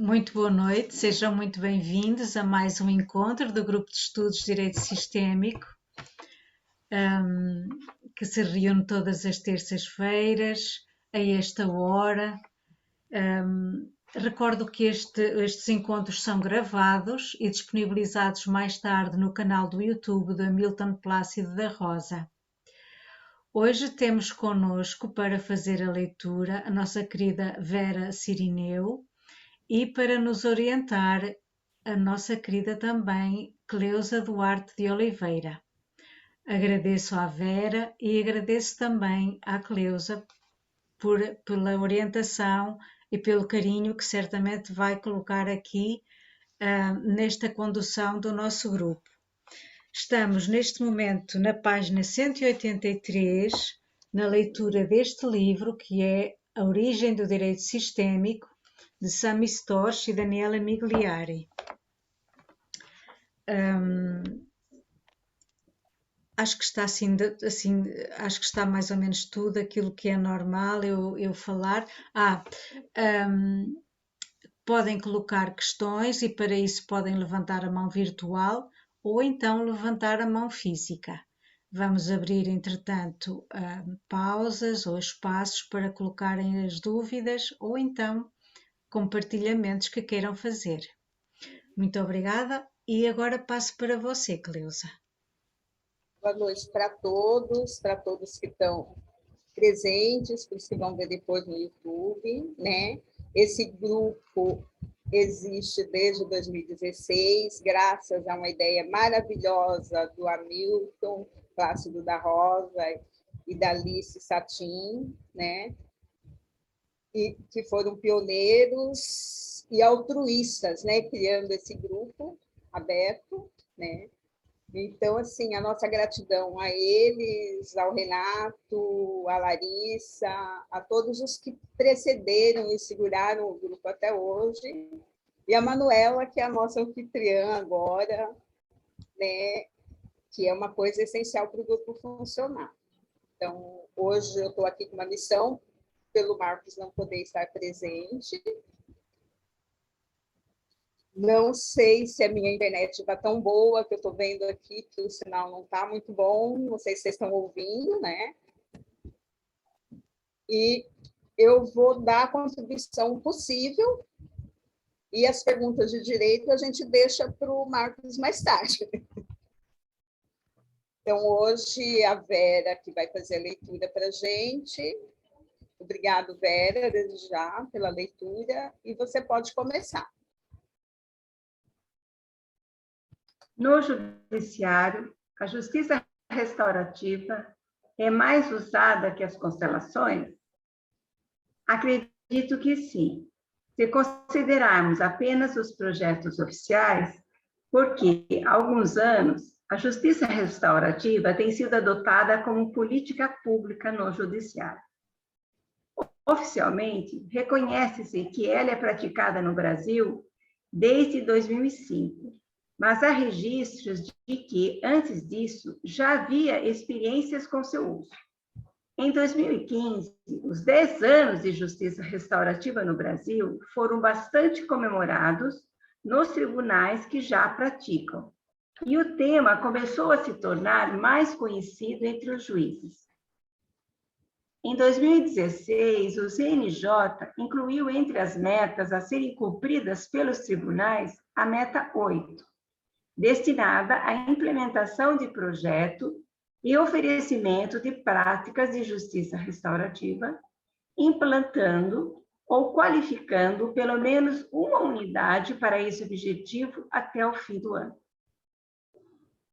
Muito boa noite, sejam muito bem-vindos a mais um encontro do Grupo de Estudos de Direito Sistémico, que se reúne todas as terças-feiras, a esta hora. Recordo que estes encontros são gravados e disponibilizados mais tarde no canal do YouTube da Milton Plácido da Rosa. Hoje temos connosco para fazer a leitura a nossa querida Vera Cirineu, e para nos orientar, a nossa querida também Cleusa Duarte de Oliveira. Agradeço à Vera e agradeço também à Cleusa pela orientação e pelo carinho que certamente vai colocar aqui nesta condução do nosso grupo. Estamos neste momento na página 183, na leitura deste livro, que é A Origem do Direito Sistémico, de Sami Storch e Daniela Migliari. Acho que está acho que está mais ou menos tudo aquilo que é normal eu falar. Podem colocar questões e para isso podem levantar a mão virtual ou então levantar a mão física. Vamos abrir, entretanto, pausas ou espaços para colocarem as dúvidas ou então compartilhamentos que queiram fazer. Muito obrigada e agora passo para você, Cleusa. Boa noite para todos que estão presentes, para os que vão ver depois no YouTube, né? Esse grupo existe desde 2016, graças a uma ideia maravilhosa do Hamilton Plácido da Rosa e da Alice Satin, né? E que foram pioneiros e altruístas, né, criando esse grupo aberto, né? Então, assim, a nossa gratidão a eles, ao Renato, a Larissa, a todos os que precederam e seguraram o grupo até hoje, e a Manuela, que é a nossa anfitriã agora, né, que é uma coisa essencial para o grupo funcionar. Então, hoje eu estou aqui com uma missão, pelo Marcos não poder estar presente. Não sei se a minha internet está tão boa, que eu estou vendo aqui que o sinal não está muito bom, não sei se vocês estão ouvindo, né? E eu vou dar a contribuição possível e as perguntas de direito a gente deixa para o Marcos mais tarde. Então, hoje a Vera que vai fazer a leitura para a gente. Obrigado, Vera, desde já, pela leitura, e você pode começar. No judiciário, a justiça restaurativa é mais usada que as constelações? Acredito que sim, se considerarmos apenas os projetos oficiais, porque há alguns anos a justiça restaurativa tem sido adotada como política pública no judiciário. Oficialmente, reconhece-se que ela é praticada no Brasil desde 2005, mas há registros de que, antes disso, já havia experiências com seu uso. Em 2015, os 10 anos de justiça restaurativa no Brasil foram bastante comemorados nos tribunais que já praticam, e o tema começou a se tornar mais conhecido entre os juízes. Em 2016, o CNJ incluiu entre as metas a serem cumpridas pelos tribunais a meta 8, destinada à implementação de projeto e oferecimento de práticas de justiça restaurativa, implantando ou qualificando pelo menos uma unidade para esse objetivo até o fim do ano.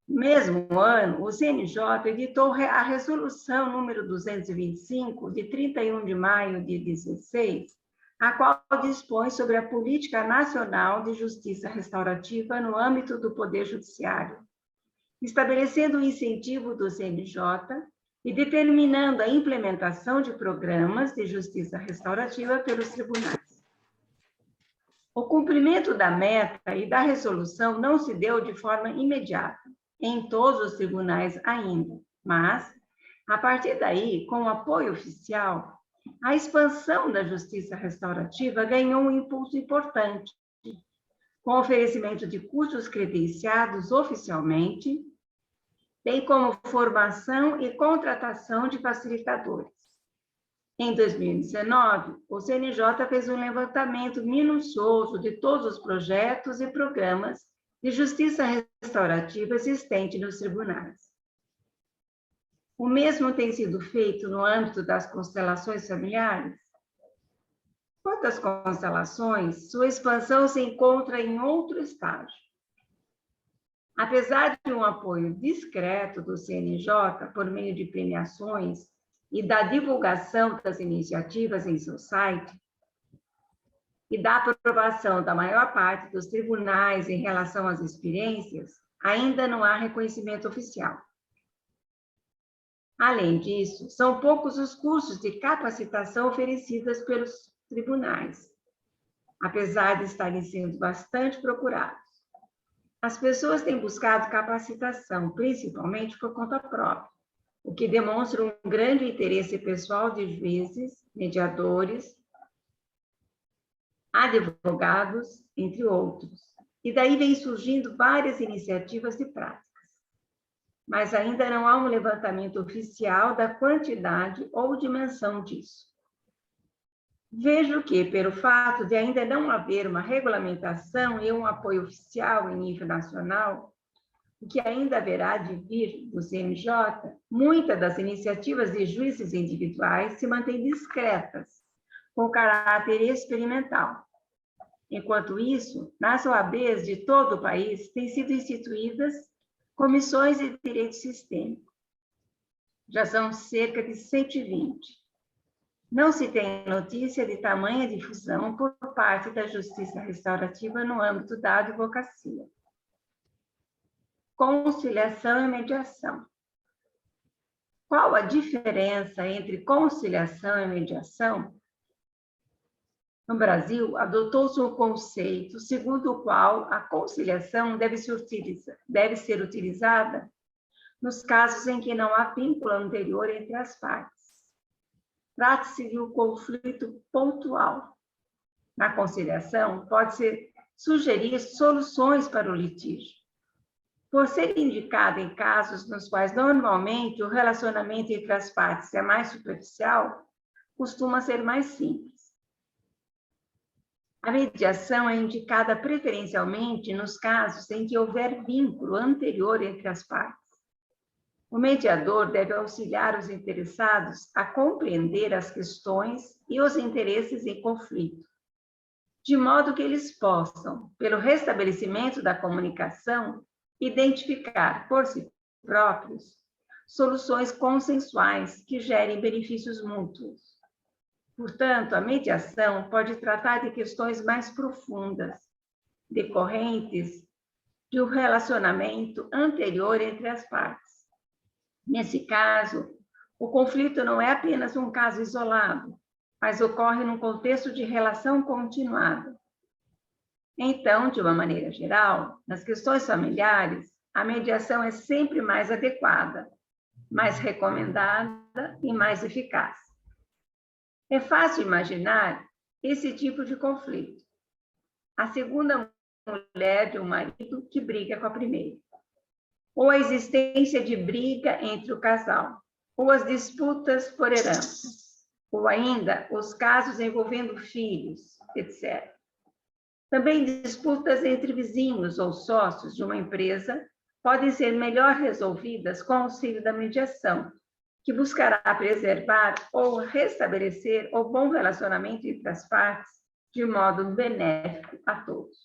No mesmo ano, o CNJ editou a Resolução número 225, de 31 de maio de 2016, a qual dispõe sobre a Política Nacional de Justiça Restaurativa no âmbito do Poder Judiciário, estabelecendo o incentivo do CNJ e determinando a implementação de programas de justiça restaurativa pelos tribunais. O cumprimento da meta e da resolução não se deu de forma imediata em todos os tribunais ainda, mas, a partir daí, com o apoio oficial, A expansão da justiça restaurativa ganhou um impulso importante, com o oferecimento de cursos credenciados oficialmente, bem como formação e contratação de facilitadores. Em 2019, o CNJ fez um levantamento minucioso de todos os projetos e programas de justiça restaurativa existentes nos tribunais. O mesmo tem sido feito no âmbito das constelações familiares? Quanto às constelações, sua expansão se encontra em outro estágio. Apesar de um apoio discreto do CNJ por meio de premiações e da divulgação das iniciativas em seu site, e da aprovação da maior parte dos tribunais em relação às experiências, ainda não há reconhecimento oficial. Além disso, são poucos os cursos de capacitação oferecidos pelos tribunais, apesar de estarem sendo bastante procurados. As pessoas têm buscado capacitação, principalmente por conta própria, o que demonstra um grande interesse pessoal de juízes, mediadores, advogados, entre outros. E daí vem surgindo várias iniciativas de práticas. Mas ainda não há um levantamento oficial da quantidade ou dimensão disso. Vejo que, pelo fato de ainda não haver uma regulamentação e um apoio oficial em nível nacional, o que ainda haverá de vir do CNJ, muitas das iniciativas de juízes individuais se mantêm discretas, com caráter experimental. Enquanto isso, nas OABs de todo o país têm sido instituídas comissões de direito sistêmico. Já são cerca de 120. Não se tem notícia de tamanha difusão por parte da justiça restaurativa no âmbito da advocacia. Conciliação e mediação. Qual a diferença entre conciliação e mediação? No Brasil, adotou-se um conceito segundo o qual a conciliação deve ser utilizada nos casos em que não há vínculo anterior entre as partes. Trata-se de um conflito pontual. Na conciliação, pode-se sugerir soluções para o litígio. Por ser indicada em casos nos quais normalmente o relacionamento entre as partes é mais superficial, costuma ser mais simples. A mediação é indicada preferencialmente nos casos em que houver vínculo anterior entre as partes. O mediador deve auxiliar os interessados a compreender as questões e os interesses em conflito, de modo que eles possam, pelo restabelecimento da comunicação, identificar por si próprios soluções consensuais que gerem benefícios mútuos. Portanto, a mediação pode tratar de questões mais profundas, decorrentes de um relacionamento anterior entre as partes. Nesse caso, o conflito não é apenas um caso isolado, mas ocorre num contexto de relação continuada. Então, de uma maneira geral, nas questões familiares, a mediação é sempre mais adequada, mais recomendada e mais eficaz. É fácil imaginar esse tipo de conflito. A segunda mulher de um marido que briga com a primeira. Ou a existência de briga entre o casal. Ou as disputas por herança. Ou ainda os casos envolvendo filhos, etc. Também disputas entre vizinhos ou sócios de uma empresa podem ser melhor resolvidas com o auxílio da mediação, que buscará preservar ou restabelecer o bom relacionamento entre as partes de modo benéfico a todos.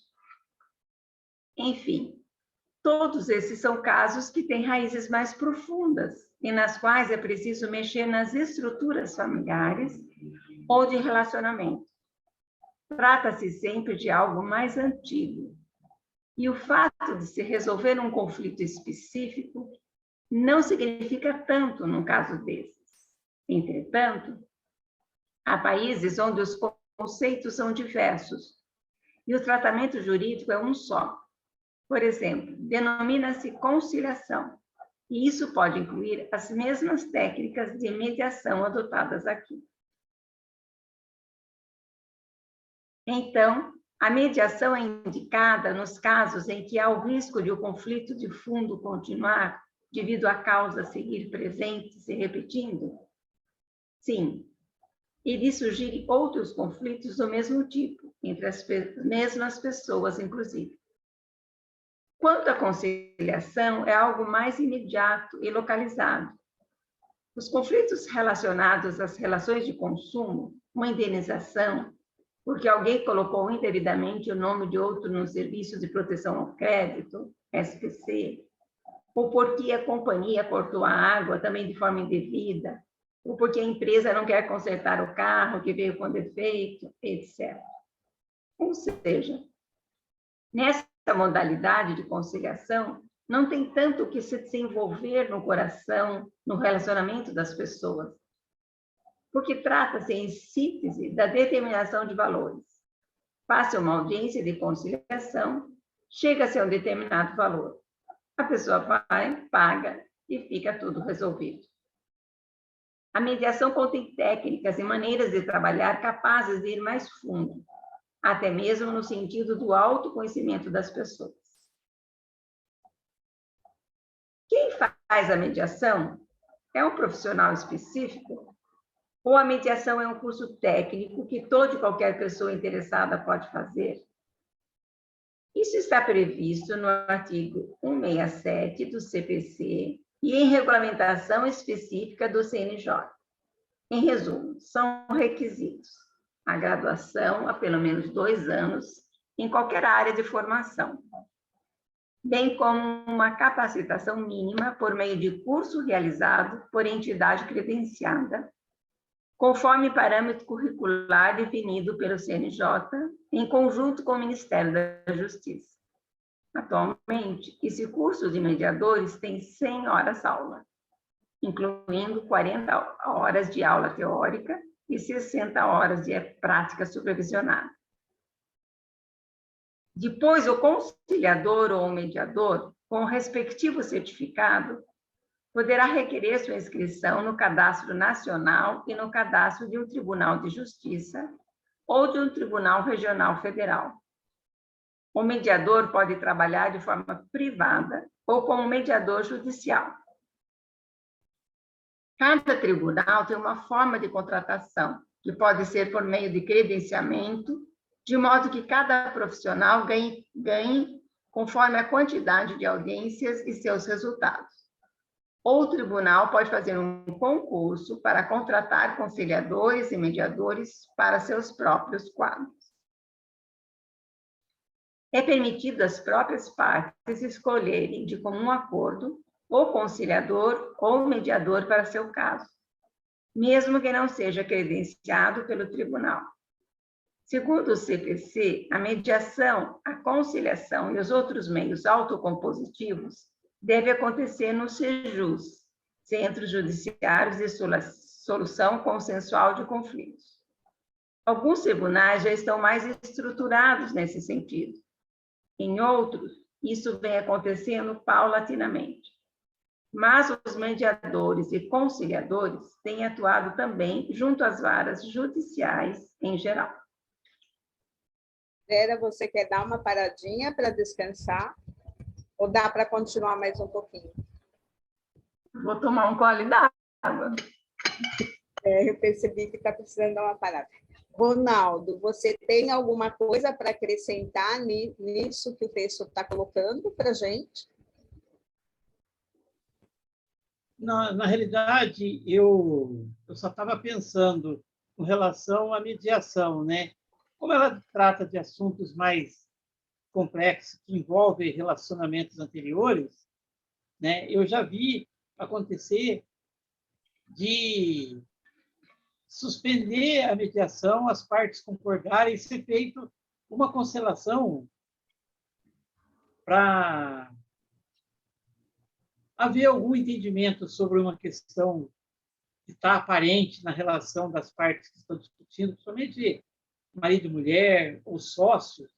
Enfim, todos esses são casos que têm raízes mais profundas e nas quais é preciso mexer nas estruturas familiares ou de relacionamento. Trata-se sempre de algo mais antigo. E o fato de se resolver um conflito específico não significa tanto num caso desses. Entretanto, há países onde os conceitos são diversos e o tratamento jurídico é um só. Por exemplo, denomina-se conciliação, e isso pode incluir as mesmas técnicas de mediação adotadas aqui. Então, a mediação é indicada nos casos em que há o risco de o conflito de fundo continuar devido à causa seguir presente, se repetindo? Sim, e de surgirem outros conflitos do mesmo tipo, entre as mesmas pessoas, inclusive. Quanto à conciliação, é algo mais imediato e localizado. Os conflitos relacionados às relações de consumo, uma indenização, porque alguém colocou indevidamente o nome de outro no Serviço de Proteção ao Crédito, SPC, ou porque a companhia cortou a água também de forma indevida, ou porque a empresa não quer consertar o carro que veio com defeito, etc. Ou seja, nessa modalidade de conciliação, não tem tanto o que se desenvolver no coração, no relacionamento das pessoas, porque trata-se, em síntese, da determinação de valores. Passa uma audiência de conciliação, chega-se a um determinado valor. A pessoa vai, paga e fica tudo resolvido. A mediação contém técnicas e maneiras de trabalhar capazes de ir mais fundo, até mesmo no sentido do autoconhecimento das pessoas. Quem faz a mediação é um profissional específico ou a mediação é um curso técnico que toda e qualquer pessoa interessada pode fazer? Isso está previsto no artigo 167 do CPC e em regulamentação específica do CNJ. Em resumo, são requisitos a graduação há pelo menos 2 anos em qualquer área de formação, bem como uma capacitação mínima por meio de curso realizado por entidade credenciada, conforme parâmetro curricular definido pelo CNJ, em conjunto com o Ministério da Justiça. Atualmente, esse curso de mediadores tem 100 horas aula, incluindo 40 horas de aula teórica e 60 horas de prática supervisionada. Depois, o conciliador ou o mediador, com o respectivo certificado, poderá requerer sua inscrição no Cadastro Nacional e no Cadastro de um Tribunal de Justiça ou de um Tribunal Regional Federal. O mediador pode trabalhar de forma privada ou como mediador judicial. Cada tribunal tem uma forma de contratação, que pode ser por meio de credenciamento, de modo que cada profissional ganhe conforme a quantidade de audiências e seus resultados. Ou o tribunal pode fazer um concurso para contratar conciliadores e mediadores para seus próprios quadros. É permitido às próprias partes escolherem de comum acordo ou conciliador ou mediador para seu caso, mesmo que não seja credenciado pelo tribunal. Segundo o CPC, a mediação, a conciliação e os outros meios autocompositivos deve acontecer no CEJUS, Centros Judiciários de Solução Consensual de Conflitos. Alguns tribunais já estão mais estruturados nesse sentido. Em outros, isso vem acontecendo paulatinamente. Mas os mediadores e conciliadores têm atuado também junto às varas judiciais em geral. Vera, você quer dar uma paradinha para descansar? Ou dá para continuar mais um pouquinho? Vou tomar um gole d'água. Eu percebi que está precisando dar uma parada. Ronaldo, você tem alguma coisa para acrescentar nisso que o texto está colocando para a gente? Na realidade, eu só estava pensando com relação à mediação, né? Como ela trata de assuntos mais complexos, que envolvem relacionamentos anteriores, né? Eu já vi acontecer de suspender a mediação, as partes concordarem e ser feito uma conciliação para haver algum entendimento sobre uma questão que está aparente na relação das partes que estão discutindo, principalmente marido e mulher ou sócios,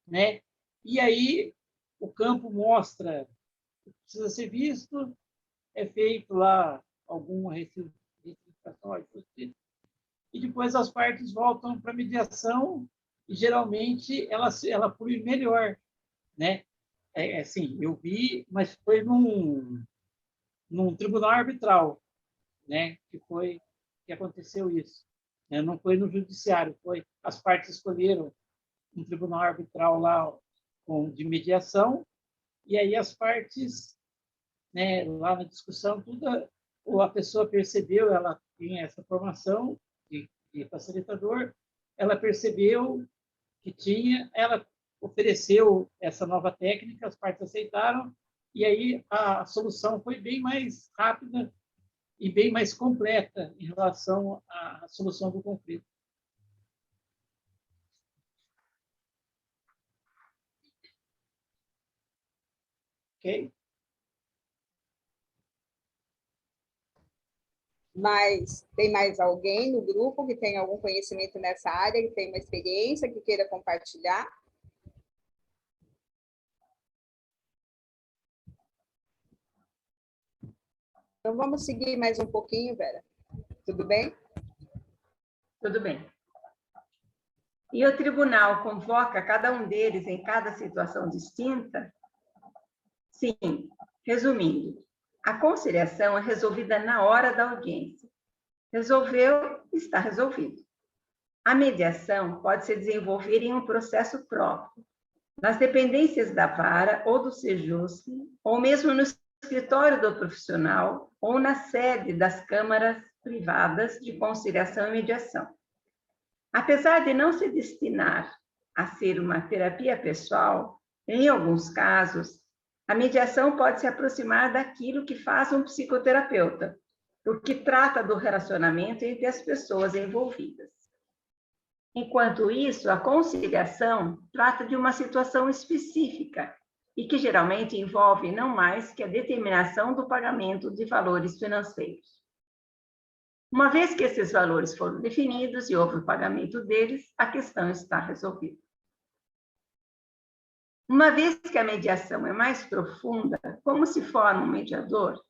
né? E aí o campo mostra que precisa ser visto, é feito lá alguma retificação, e depois as partes voltam para a mediação e geralmente ela flui melhor, né? Assim, eu vi, mas foi num tribunal arbitral, né? Que aconteceu isso, né? Não foi no judiciário, foi as partes escolheram um tribunal arbitral lá de mediação, e aí as partes, né, lá na discussão, ou a pessoa percebeu, ela tinha essa formação de facilitador, ela percebeu que tinha, ela ofereceu essa nova técnica, as partes aceitaram, e aí a solução foi bem mais rápida e bem mais completa em relação à solução do conflito. Ok? Mas tem mais alguém no grupo que tem algum conhecimento nessa área, que tem uma experiência, que queira compartilhar? Então, vamos seguir mais um pouquinho, Vera. Tudo bem? Tudo bem. E o tribunal convoca cada um deles em cada situação distinta? Sim, resumindo, a conciliação é resolvida na hora da audiência. Resolveu, está resolvido. A mediação pode se desenvolver em um processo próprio, nas dependências da vara ou do Sejusc, ou mesmo no escritório do profissional ou na sede das câmaras privadas de conciliação e mediação. Apesar de não se destinar a ser uma terapia pessoal, em alguns casos, a mediação pode se aproximar daquilo que faz um psicoterapeuta, porque trata do relacionamento entre as pessoas envolvidas. Enquanto isso, a conciliação trata de uma situação específica e que geralmente envolve não mais que a determinação do pagamento de valores financeiros. Uma vez que esses valores foram definidos e houve o pagamento deles, a questão está resolvida. Uma vez que a mediação é mais profunda, como se forma um mediador?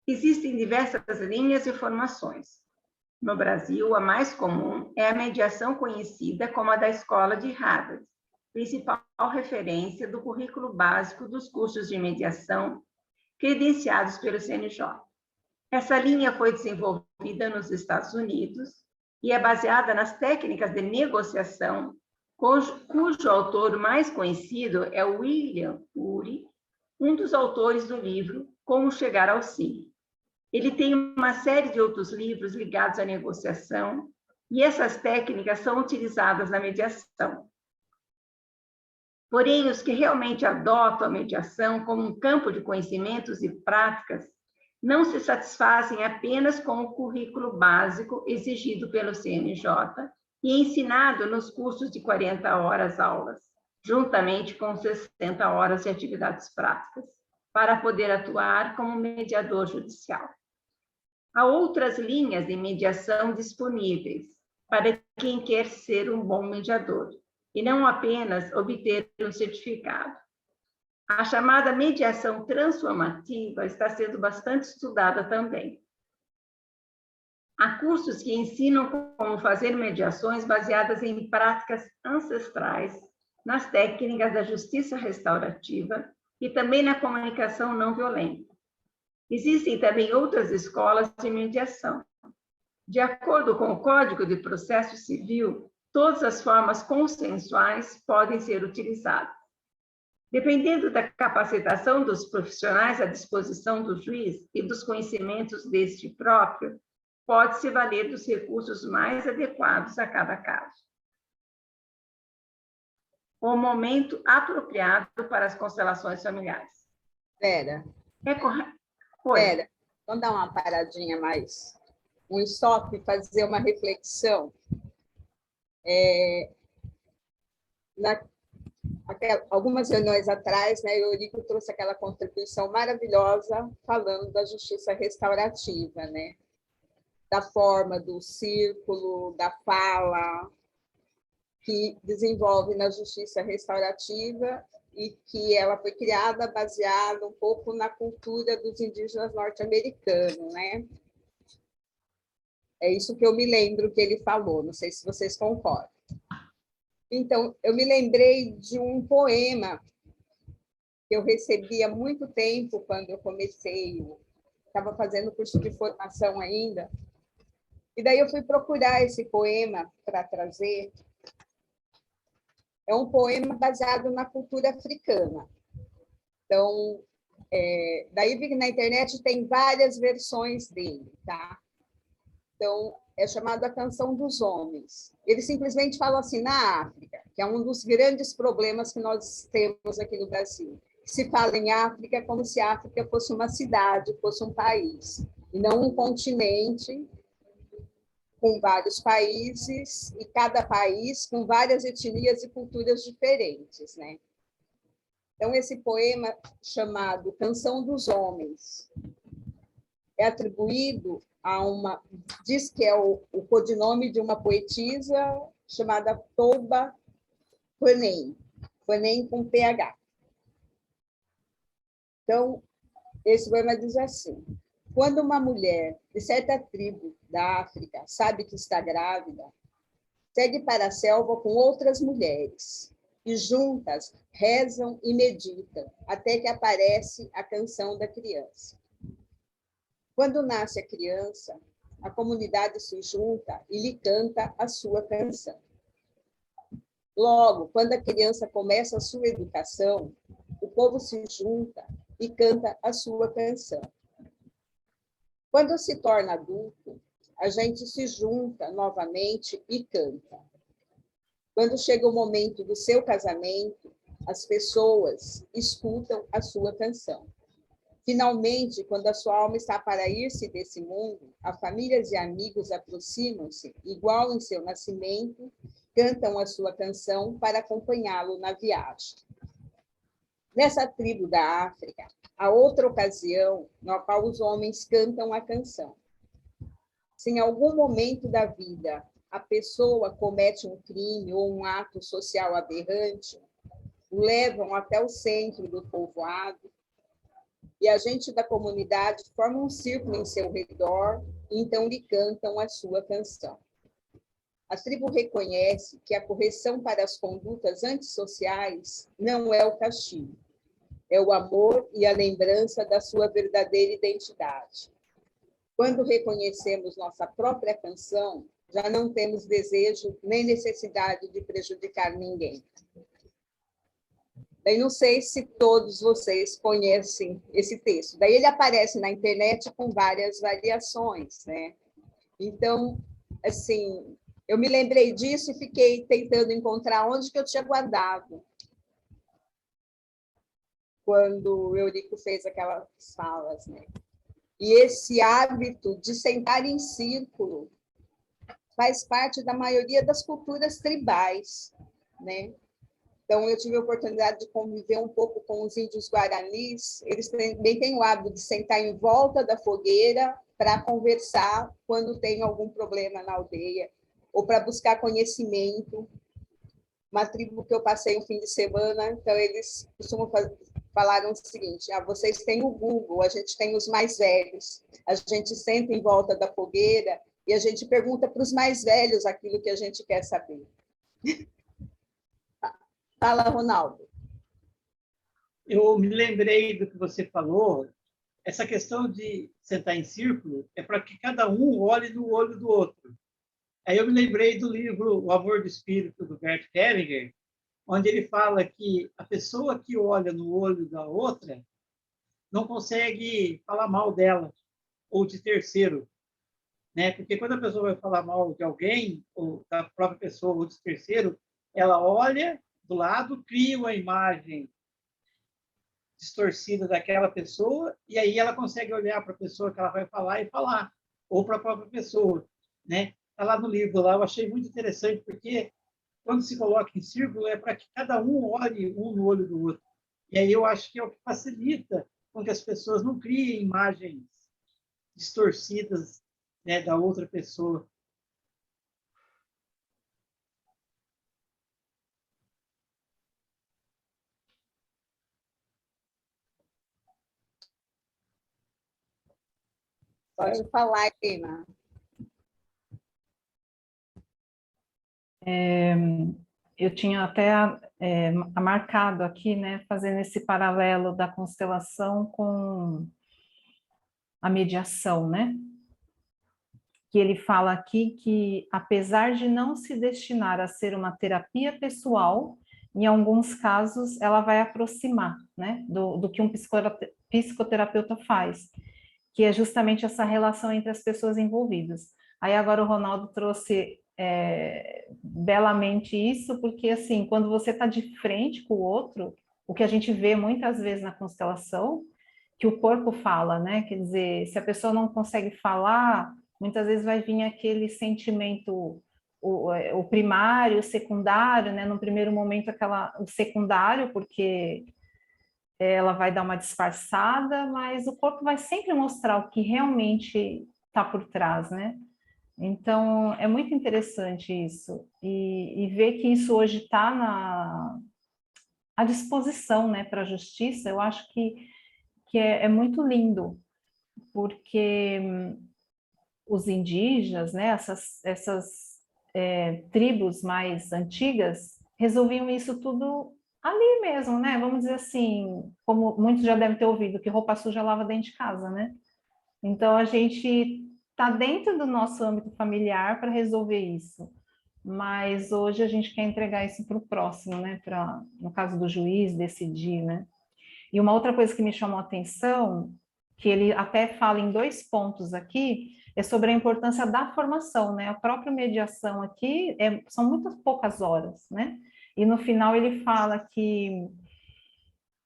Existem diversas linhas e formações. No Brasil, a mais comum é a mediação conhecida como a da Escola de Harvard, principal referência do currículo básico dos cursos de mediação credenciados pelo CNJ. Essa linha foi desenvolvida nos Estados Unidos e é baseada nas técnicas de negociação, cujo autor mais conhecido é William Ury, um dos autores do livro Como Chegar ao Sim. Ele tem uma série de outros livros ligados à negociação, e essas técnicas são utilizadas na mediação. Porém, os que realmente adotam a mediação como um campo de conhecimentos e práticas não se satisfazem apenas com o currículo básico exigido pelo CNJ e ensinado nos cursos de 40 horas aulas, juntamente com 60 horas de atividades práticas, para poder atuar como mediador judicial. Há outras linhas de mediação disponíveis para quem quer ser um bom mediador, e não apenas obter um certificado. A chamada mediação transformativa está sendo bastante estudada também. Há cursos que ensinam como fazer mediações baseadas em práticas ancestrais, nas técnicas da justiça restaurativa e também na comunicação não violenta. Existem também outras escolas de mediação. De acordo com o Código de Processo Civil, todas as formas consensuais podem ser utilizadas. Dependendo da capacitação dos profissionais à disposição do juiz e dos conhecimentos deste próprio, pode-se valer dos recursos mais adequados a cada caso. O momento apropriado para as constelações familiares. Vera. É correto? Vera, vamos dar uma paradinha mais, um stop, fazer uma reflexão. Algumas reuniões atrás, né, o Eurico trouxe aquela contribuição maravilhosa falando da justiça restaurativa, né? Da forma do círculo, da fala, que desenvolve na justiça restaurativa e que ela foi criada baseada um pouco na cultura dos indígenas norte-americanos, né? É isso que eu me lembro que ele falou, não sei se vocês concordam. Então, eu me lembrei de um poema que eu recebi há muito tempo, quando eu comecei, estava fazendo curso de formação ainda, e daí eu fui procurar esse poema para trazer. É um poema baseado na cultura africana. Então, daí vi que na internet tem várias versões dele, tá? Então, é chamado A Canção dos Homens. Ele simplesmente fala assim, na África, que é um dos grandes problemas que nós temos aqui no Brasil. Se fala em África como se a África fosse uma cidade, fosse um país, e não um continente com vários países, e cada país com várias etnias e culturas diferentes, né? Então, esse poema chamado Canção dos Homens é atribuído a uma... Diz que é o codinome de uma poetisa chamada Toba Quanem, Quanem com PH. Então, esse poema diz assim: quando uma mulher de certa tribo da África sabe que está grávida, segue para a selva com outras mulheres e juntas rezam e meditam até que aparece a canção da criança. Quando nasce a criança, a comunidade se junta e lhe canta a sua canção. Logo, quando a criança começa a sua educação, o povo se junta e canta a sua canção. Quando se torna adulto, a gente se junta novamente e canta. Quando chega o momento do seu casamento, as pessoas escutam a sua canção. Finalmente, quando a sua alma está para ir-se desse mundo, as famílias e amigos aproximam-se, igual em seu nascimento, cantam a sua canção para acompanhá-lo na viagem. Nessa tribo da África, há outra ocasião na qual os homens cantam a canção. Se em algum momento da vida a pessoa comete um crime ou um ato social aberrante, o levam até o centro do povoado e a gente da comunidade forma um círculo em seu redor e então lhe cantam a sua canção. A tribo reconhece que a correção para as condutas antissociais não é o castigo, é o amor e a lembrança da sua verdadeira identidade. Quando reconhecemos nossa própria canção, já não temos desejo nem necessidade de prejudicar ninguém. Daí não sei se todos vocês conhecem esse texto. Daí ele aparece na internet com várias variações, né? Então, assim, eu me lembrei disso e fiquei tentando encontrar onde que eu tinha guardado quando o Eurico fez aquelas falas, né? E esse hábito de sentar em círculo faz parte da maioria das culturas tribais, né? Então, eu tive a oportunidade de conviver um pouco com os índios guaranis. Eles também têm o hábito de sentar em volta da fogueira para conversar quando tem algum problema na aldeia, ou para buscar conhecimento. Uma tribo que eu passei um fim de semana, então eles costumam falaram o seguinte: vocês têm o Google, a gente tem os mais velhos. A gente senta em volta da fogueira e a gente pergunta para os mais velhos aquilo que a gente quer saber. Fala, Ronaldo. Eu me lembrei do que você falou. Essa questão de sentar em círculo é para que cada um olhe no olho do outro. Aí eu me lembrei do livro O Amor do Espírito, do Bert Hellinger, onde ele fala que a pessoa que olha no olho da outra não consegue falar mal dela ou de terceiro, né? Porque quando a pessoa vai falar mal de alguém, ou da própria pessoa ou de terceiro, ela olha do lado, cria uma imagem distorcida daquela pessoa e aí ela consegue olhar para a pessoa que ela vai falar e falar, ou para a própria pessoa, né? Está lá no livro, lá eu achei muito interessante, porque quando se coloca em círculo é para que cada um olhe um no olho do outro. E aí eu acho que é o que facilita com que as pessoas não criem imagens distorcidas, né, da outra pessoa. Pode falar, Helena. eu tinha até marcado aqui, né, fazendo esse paralelo da constelação com a mediação, né? Que ele fala aqui que, apesar de não se destinar a ser uma terapia pessoal, em alguns casos ela vai aproximar, né, do que um psicoterapeuta faz, que é justamente essa relação entre as pessoas envolvidas. Aí agora o Ronaldo trouxe belamente isso, porque assim, quando você está de frente com o outro, o que a gente vê muitas vezes na constelação, que o corpo fala, né? Quer dizer, se a pessoa não consegue falar, muitas vezes vai vir aquele sentimento, o primário, o secundário, né? No primeiro momento, o secundário, porque ela vai dar uma disfarçada, mas o corpo vai sempre mostrar o que realmente está por trás, né? Então, é muito interessante isso, e ver que isso hoje está à disposição, né, para a justiça, eu acho que é muito lindo, porque os indígenas, né, essas tribos mais antigas, resolviam isso tudo ali mesmo, né? Vamos dizer assim, como muitos já devem ter ouvido, que roupa suja lava dentro de casa, né? Então, a gente está dentro do nosso âmbito familiar para resolver isso. Mas hoje a gente quer entregar isso para o próximo, né? No caso do juiz, decidir, né? E uma outra coisa que me chamou a atenção, que ele até fala em 2 pontos aqui, é sobre a importância da formação, né? A própria mediação aqui são muitas poucas horas, né? E no final ele fala que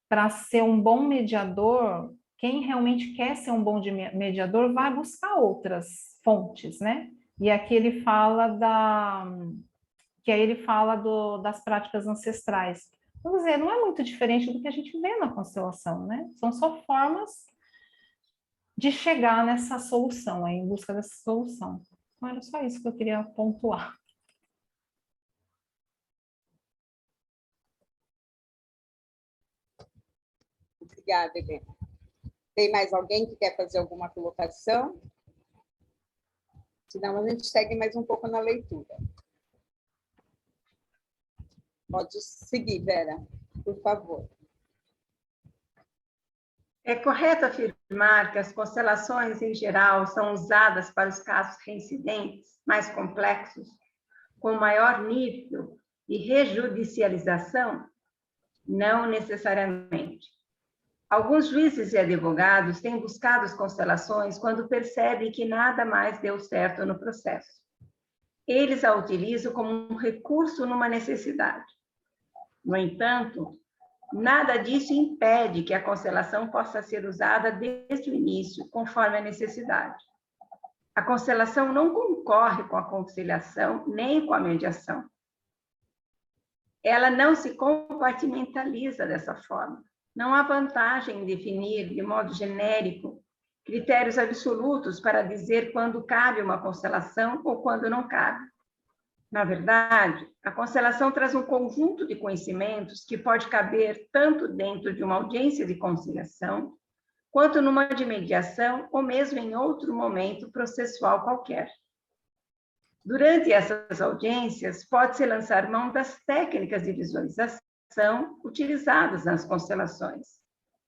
para ser um bom mediador, quem realmente quer ser um bom mediador vai buscar outras fontes, né? E aqui ele fala das práticas ancestrais. Vamos dizer, não é muito diferente do que a gente vê na constelação, né? São só formas de chegar nessa solução, em busca dessa solução. Então, era só isso que eu queria pontuar. Obrigada, Helena. Tem mais alguém que quer fazer alguma colocação? Senão a gente segue mais um pouco na leitura. Pode seguir, Vera, por favor. É correto afirmar que as constelações, em geral, são usadas para os casos reincidentes, mais complexos, com maior nível de rejudicialização? Não necessariamente. Alguns juízes e advogados têm buscado as constelações quando percebem que nada mais deu certo no processo. Eles a utilizam como um recurso numa necessidade. No entanto, nada disso impede que a constelação possa ser usada desde o início, conforme a necessidade. A constelação não concorre com a conciliação nem com a mediação. Ela não se compartimentaliza dessa forma. Não há vantagem em definir, de modo genérico, critérios absolutos para dizer quando cabe uma constelação ou quando não cabe. Na verdade, a constelação traz um conjunto de conhecimentos que pode caber tanto dentro de uma audiência de conciliação, quanto numa de mediação, ou mesmo em outro momento processual qualquer. Durante essas audiências, pode-se lançar mão das técnicas de visualização utilizadas nas constelações,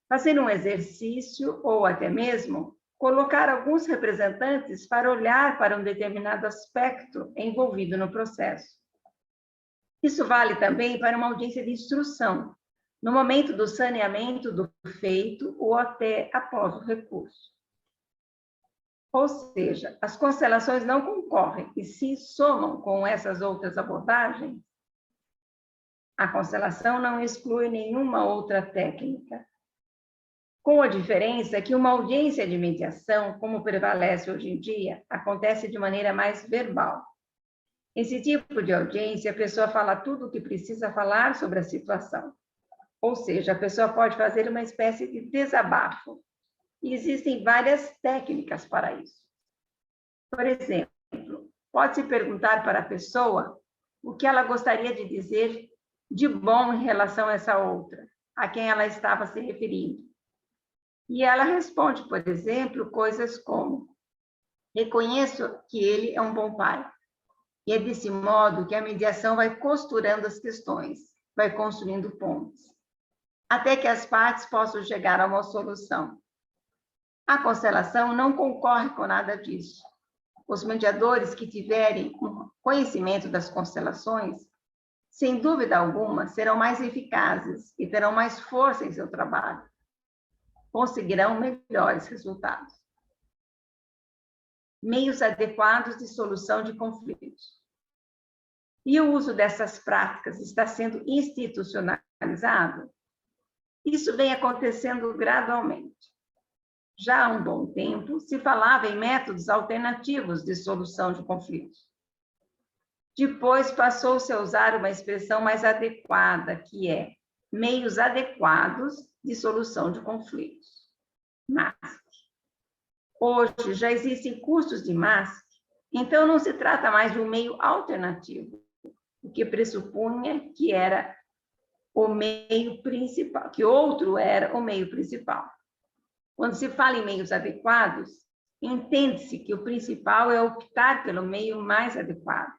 fazer um exercício ou até mesmo colocar alguns representantes para olhar para um determinado aspecto envolvido no processo. Isso vale também para uma audiência de instrução, no momento do saneamento do feito ou até após o recurso. Ou seja, as constelações não concorrem e se somam com essas outras abordagens. A constelação não exclui nenhuma outra técnica, com a diferença que uma audiência de mediação, como prevalece hoje em dia, acontece de maneira mais verbal. Esse tipo de audiência, a pessoa fala tudo o que precisa falar sobre a situação. Ou seja, a pessoa pode fazer uma espécie de desabafo. E existem várias técnicas para isso. Por exemplo, pode-se perguntar para a pessoa o que ela gostaria de dizer de bom em relação a essa outra, a quem ela estava se referindo. E ela responde, por exemplo, coisas como: reconheço que ele é um bom pai. E é desse modo que a mediação vai costurando as questões, vai construindo pontes, até que as partes possam chegar a uma solução. A constelação não concorre com nada disso. Os mediadores que tiverem um conhecimento das constelações, sem dúvida alguma, serão mais eficazes e terão mais força em seu trabalho. Conseguirão melhores resultados. Meios adequados de solução de conflitos. E o uso dessas práticas está sendo institucionalizado? Isso vem acontecendo gradualmente. Já há um bom tempo, se falava em métodos alternativos de solução de conflitos. Depois passou-se a usar uma expressão mais adequada, que é meios adequados de solução de conflitos. MASC. Hoje já existem cursos de MASC, então não se trata mais de um meio alternativo, o que pressupunha que era o meio principal, que outro era o meio principal. Quando se fala em meios adequados, entende-se que o principal é optar pelo meio mais adequado.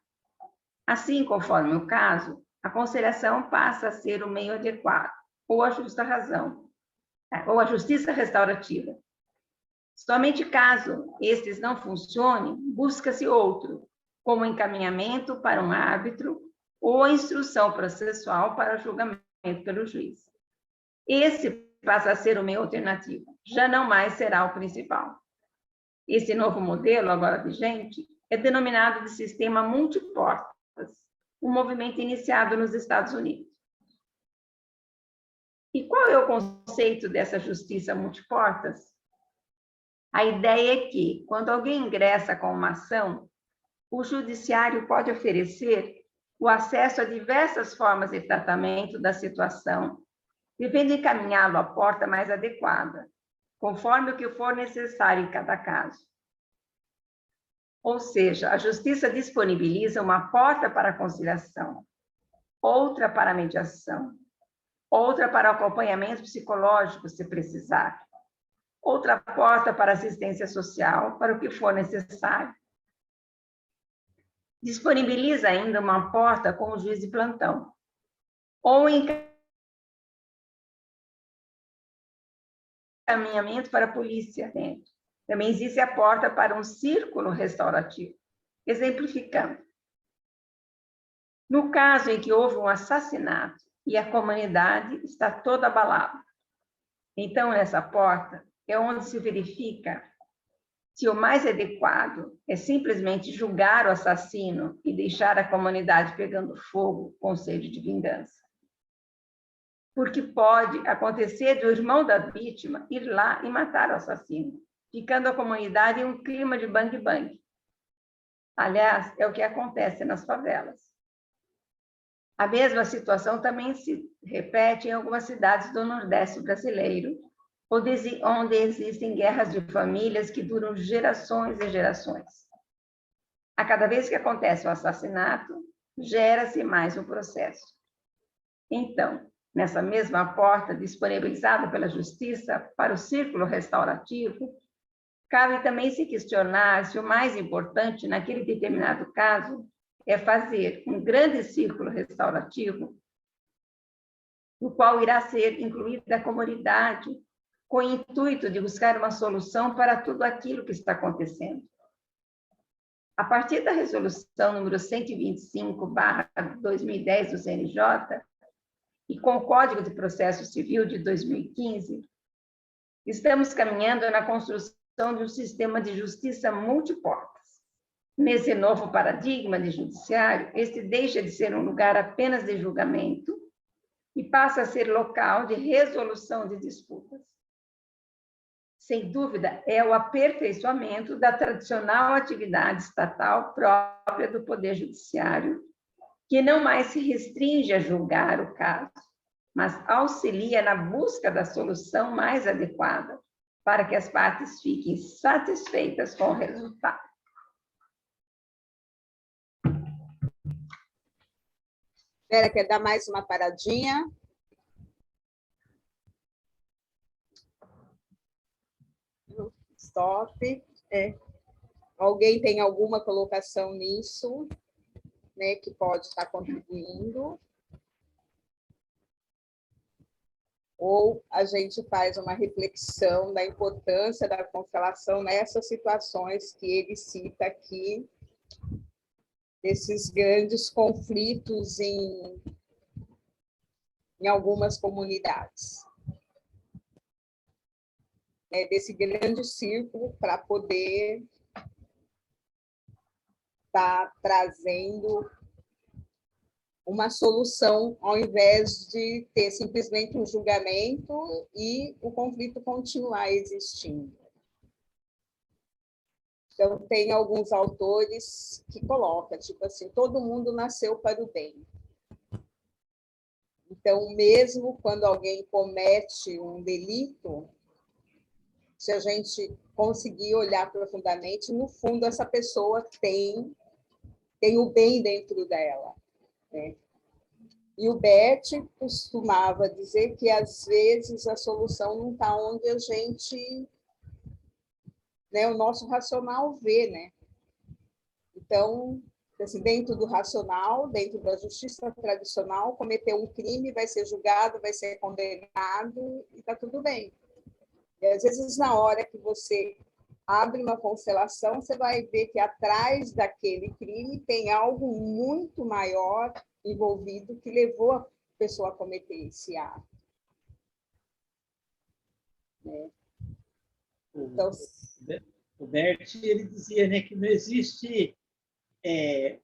Assim, conforme o caso, a conciliação passa a ser o meio adequado, ou a justa razão, ou a justiça restaurativa. Somente caso estes não funcionem, busca-se outro, como encaminhamento para um árbitro ou a instrução processual para julgamento pelo juiz. Esse passa a ser o meio alternativo, já não mais será o principal. Esse novo modelo, agora vigente, é denominado de sistema multiportas, um movimento iniciado nos Estados Unidos. E qual é o conceito dessa justiça multiportas? A ideia é que, quando alguém ingressa com uma ação, o judiciário pode oferecer o acesso a diversas formas de tratamento da situação, devendo encaminhá-lo à porta mais adequada, conforme o que for necessário em cada caso. Ou seja, a justiça disponibiliza uma porta para a conciliação, outra para a mediação, outra para o acompanhamento psicológico, se precisar, outra porta para assistência social, para o que for necessário. Disponibiliza ainda uma porta com o juiz de plantão, ou encaminhamento para a polícia dentro. Também existe a porta para um círculo restaurativo. Exemplificando. No caso em que houve um assassinato e a comunidade está toda abalada, então essa porta é onde se verifica se o mais adequado é simplesmente julgar o assassino e deixar a comunidade pegando fogo com sede de vingança. Porque pode acontecer do irmão da vítima ir lá e matar o assassino, ficando a comunidade em um clima de bang-bang. Aliás, é o que acontece nas favelas. A mesma situação também se repete em algumas cidades do Nordeste brasileiro, onde existem guerras de famílias que duram gerações e gerações. A cada vez que acontece um assassinato, gera-se mais um processo. Então, nessa mesma porta disponibilizada pela Justiça para o círculo restaurativo, cabe também se questionar se o mais importante naquele determinado caso é fazer um grande círculo restaurativo, no qual irá ser incluída a comunidade, com o intuito de buscar uma solução para tudo aquilo que está acontecendo. A partir da resolução número 125/2010 do CNJ, e com o Código de Processo Civil de 2015, estamos caminhando na construção de um sistema de justiça multiportas. Nesse novo paradigma de judiciário, este deixa de ser um lugar apenas de julgamento e passa a ser local de resolução de disputas. Sem dúvida, é o aperfeiçoamento da tradicional atividade estatal própria do Poder Judiciário, que não mais se restringe a julgar o caso, mas auxilia na busca da solução mais adequada, para que as partes fiquem satisfeitas com o resultado. Vera, quer dar mais uma paradinha? Stop. Alguém tem alguma colocação nisso? né, que pode estar contribuindo, ou a gente faz uma reflexão da importância da constelação nessas situações que ele cita aqui, desses grandes conflitos em algumas comunidades. Desse grande círculo para poder estar trazendo uma solução, ao invés de ter simplesmente um julgamento e o conflito continuar existindo. Então, tem alguns autores que colocam, tipo assim, todo mundo nasceu para o bem. Então, mesmo quando alguém comete um delito, se a gente conseguir olhar profundamente, no fundo, essa pessoa tem o bem dentro dela, né? E o Bert costumava dizer que, às vezes, a solução não está onde a gente, né, o nosso racional vê, né? Então, assim, dentro do racional, dentro da justiça tradicional, cometeu um crime, vai ser julgado, vai ser condenado e está tudo bem. E, às vezes, na hora que você abre uma constelação, você vai ver que atrás daquele crime tem algo muito maior envolvido que levou a pessoa a cometer esse ato. Né? Então, o Bert, ele dizia, né, que não existe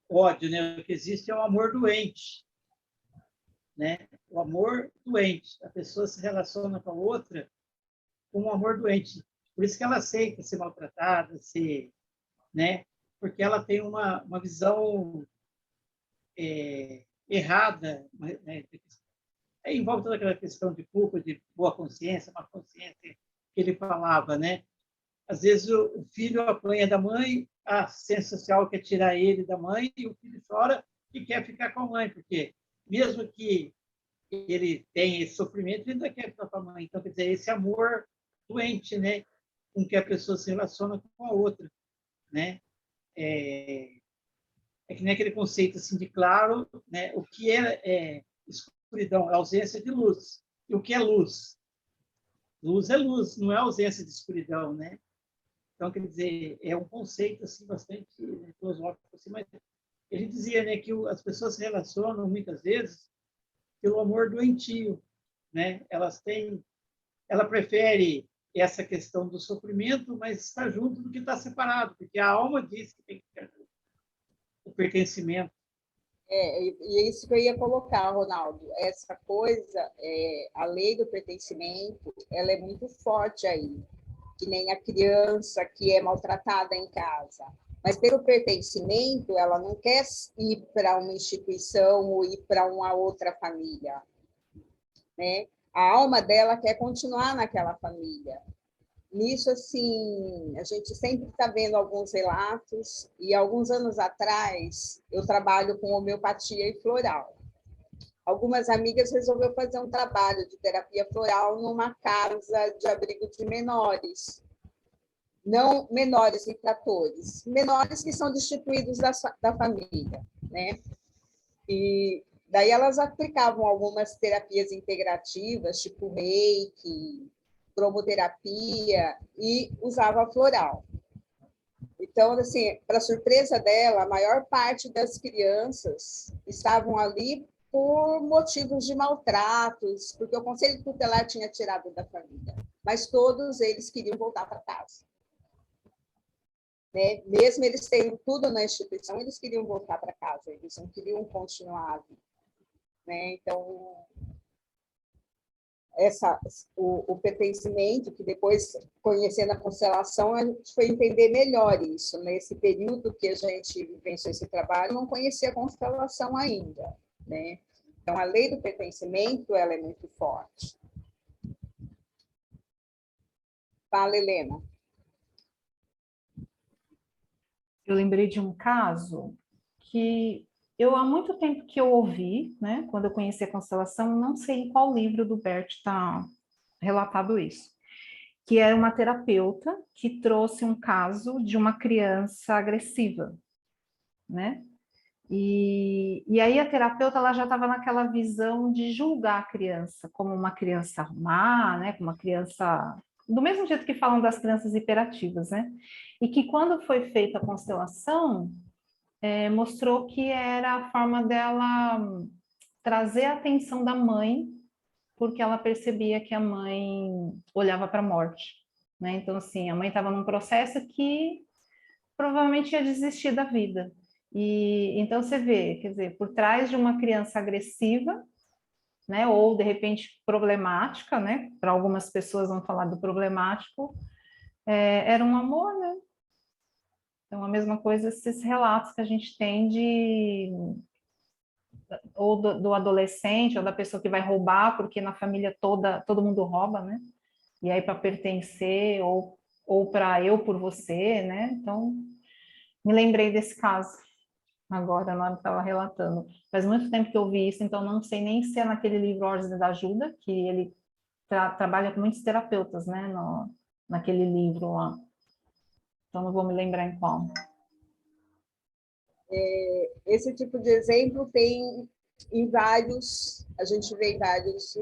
ódio, né? O que existe é o amor doente, né? O amor doente. A pessoa se relaciona com a outra com um amor doente. Por isso que ela aceita ser maltratada, né? Porque ela tem uma visão errada, né? Envolve toda aquela questão de culpa, de boa consciência, má consciência, que ele falava, né? Às vezes o filho apanha da mãe, a ciência social quer tirar ele da mãe e o filho chora e quer ficar com a mãe, porque mesmo que ele tenha esse sofrimento, ele ainda quer ficar com a mãe. Então, quer dizer, esse amor doente, né, com que a pessoa se relaciona com a outra, né? Que nem aquele conceito assim de claro, né? O que é escuridão? É ausência de luz. E o que é luz? Luz é luz, não é ausência de escuridão, né? Então, quer dizer, é um conceito assim bastante filosófico, assim, mas ele dizia, né, que as pessoas se relacionam muitas vezes pelo amor doentio, né? Ela prefere essa questão do sofrimento, mas está junto do que está separado, porque a alma diz que tem que ter o pertencimento. E é isso que eu ia colocar, Ronaldo. Essa coisa, a lei do pertencimento, ela é muito forte aí, que nem a criança que é maltratada em casa. Mas pelo pertencimento, ela não quer ir para uma instituição ou ir para uma outra família, né? A alma dela quer continuar naquela família. Nisso, assim, a gente sempre está vendo alguns relatos, e alguns anos atrás eu trabalho com homeopatia e floral. Algumas amigas resolveram fazer um trabalho de terapia floral numa casa de abrigo de menores. Não menores infratores, menores que são destituídos da família, né? E daí elas aplicavam algumas terapias integrativas, tipo reiki, cromoterapia, e usava floral. Então, assim, para surpresa dela, a maior parte das crianças estavam ali por motivos de maltratos, porque o Conselho Tutelar tinha tirado da família, mas todos eles queriam voltar para casa. Né? Mesmo eles tendo tudo na instituição, eles queriam voltar para casa, eles não queriam continuar. Né? Então, o pertencimento, que depois, conhecendo a constelação, a gente foi entender melhor isso. Nesse período que a gente vivenciou esse trabalho, não conhecia a constelação ainda. Né? Então, a lei do pertencimento, ela é muito forte. Fala, Helena. Eu lembrei de um caso que há muito tempo que eu ouvi, né? Quando eu conheci a constelação, não sei em qual livro do Bert está relatado isso, que era uma terapeuta que trouxe um caso de uma criança agressiva, né? E aí a terapeuta ela já estava naquela visão de julgar a criança como uma criança má, né, como uma criança do mesmo jeito que falam das crianças hiperativas, né? E que quando foi feita a constelação, mostrou que era a forma dela trazer a atenção da mãe, porque ela percebia que a mãe olhava para a morte, né? Então, assim, a mãe estava num processo que provavelmente ia desistir da vida. E então você vê, quer dizer, por trás de uma criança agressiva, né, ou de repente problemática, né? Para algumas pessoas vão falar do problemático, era um amor, né? Então a mesma coisa esses relatos que a gente tem de ou do adolescente ou da pessoa que vai roubar, porque na família toda todo mundo rouba, né? E aí para pertencer ou para eu por você, né? Então me lembrei desse caso. Agora, na hora que estava relatando. Faz muito tempo que eu vi isso, então não sei nem se é naquele livro Ordem da Ajuda, que ele trabalha com muitos terapeutas, né, naquele livro lá. Então não vou me lembrar em qual. Esse tipo de exemplo tem em vários, a gente vê em vários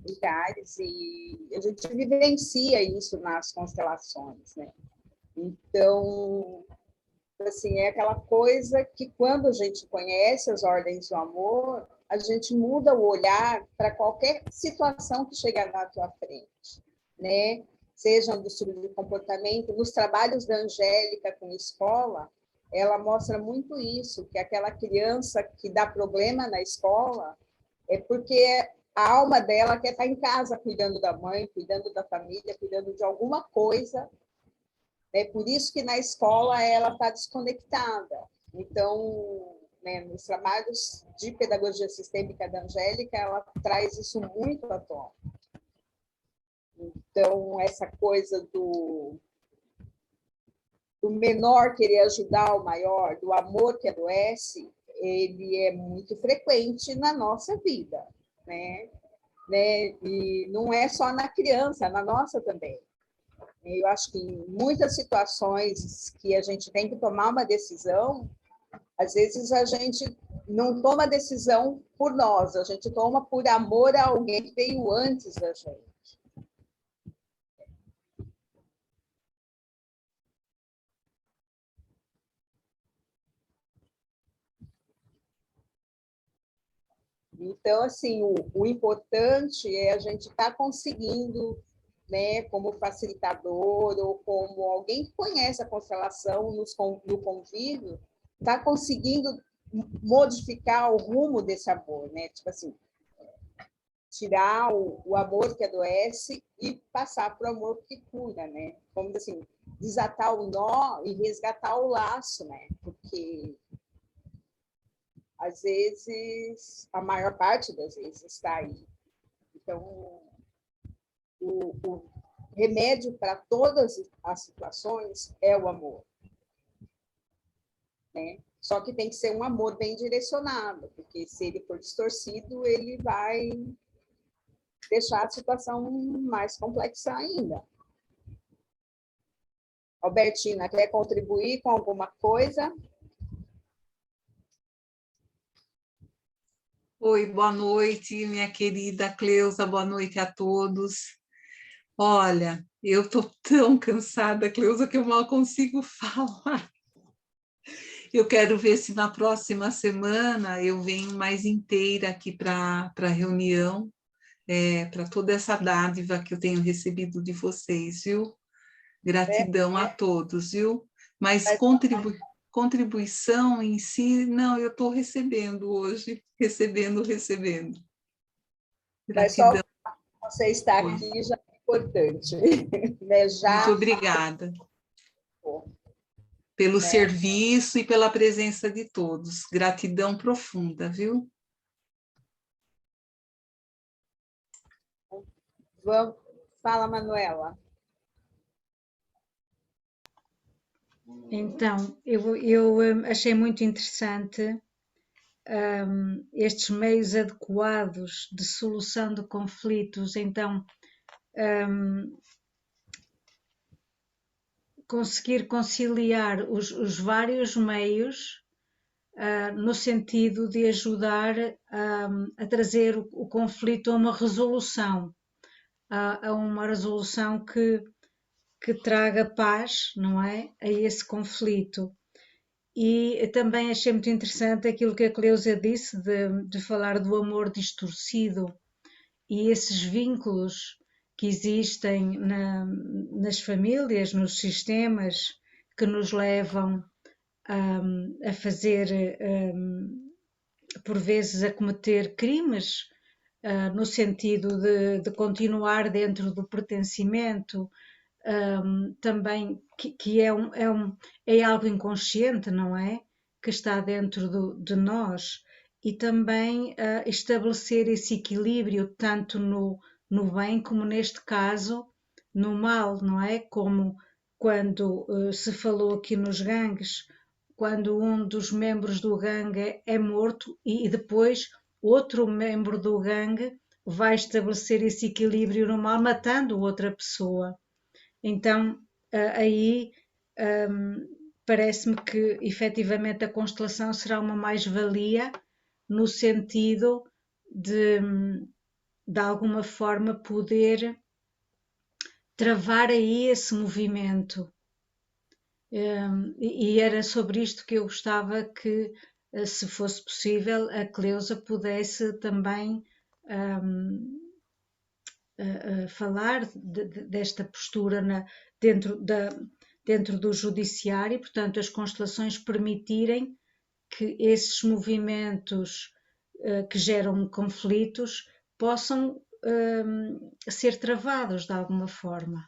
lugares e a gente vivencia isso nas constelações, né? Então, assim, é aquela coisa que quando a gente conhece as ordens do amor, a gente muda o olhar para qualquer situação que chegar na tua frente, né? Seja um distúrbio de comportamento, nos trabalhos da Angélica com escola, ela mostra muito isso, que aquela criança que dá problema na escola é porque a alma dela quer estar em casa cuidando da mãe, cuidando da família, cuidando de alguma coisa. É por isso que na escola ela está desconectada. Então, né, nos trabalhos de pedagogia sistêmica da Angélica, ela traz isso muito à tona. Então, essa coisa do menor querer ajudar o maior, do amor que adoece, ele é muito frequente na nossa vida, né? E não é só na criança, na nossa também. Eu acho que em muitas situações que a gente tem que tomar uma decisão, às vezes a gente não toma decisão por nós, a gente toma por amor a alguém que veio antes da gente. Então, assim, o importante é a gente estar conseguindo, né, como facilitador ou como alguém que conhece a constelação no convívio, está conseguindo modificar o rumo desse amor, né? Tipo assim, tirar o amor que adoece e passar para o amor que cura, né? Como assim, desatar o nó e resgatar o laço, né? Porque às vezes, a maior parte das vezes está aí. Então, o remédio para todas as situações é o amor, né? Só que tem que ser um amor bem direcionado, porque se ele for distorcido, ele vai deixar a situação mais complexa ainda. Albertina, quer contribuir com alguma coisa? Oi, boa noite, minha querida Cleusa, boa noite a todos. Olha, eu estou tão cansada, Cleusa, que eu mal consigo falar. Eu quero ver se na próxima semana eu venho mais inteira aqui para a reunião, para toda essa dádiva que eu tenho recebido de vocês, viu? Gratidão a todos, viu? Mas contribuição em si, não, eu estou recebendo hoje, recebendo. Mas só Gratidão. você estar aqui já é importante. Né? Muito obrigada pelo serviço e pela presença de todos. Gratidão profunda, viu? Vamos. Fala, Manuela. Então, eu achei muito interessante estes meios adequados de solução de conflitos. Então, conseguir conciliar os vários meios no sentido de ajudar a trazer o conflito a uma resolução, a uma resolução que traga paz, não é? A esse conflito. E também achei muito interessante aquilo que a Cleusa disse de falar do amor distorcido e esses vínculos que existem nas famílias, nos sistemas, que nos levam a fazer, por vezes, a cometer crimes, no sentido de continuar dentro do pertencimento, também que é algo inconsciente, não é? Que está dentro de nós, e também estabelecer esse equilíbrio tanto no bem como, neste caso, no mal, não é? Como quando se falou aqui nos gangues, quando um dos membros do gangue é morto e depois outro membro do gangue vai estabelecer esse equilíbrio no mal, matando outra pessoa. Então, aí parece-me que efetivamente a constelação será uma mais-valia no sentido de alguma forma poder travar aí esse movimento. E era sobre isto que eu gostava que, se fosse possível, a Cleusa pudesse também falar desta postura dentro do judiciário, portanto, as constelações permitirem que esses movimentos que geram conflitos possam ser travados de alguma forma.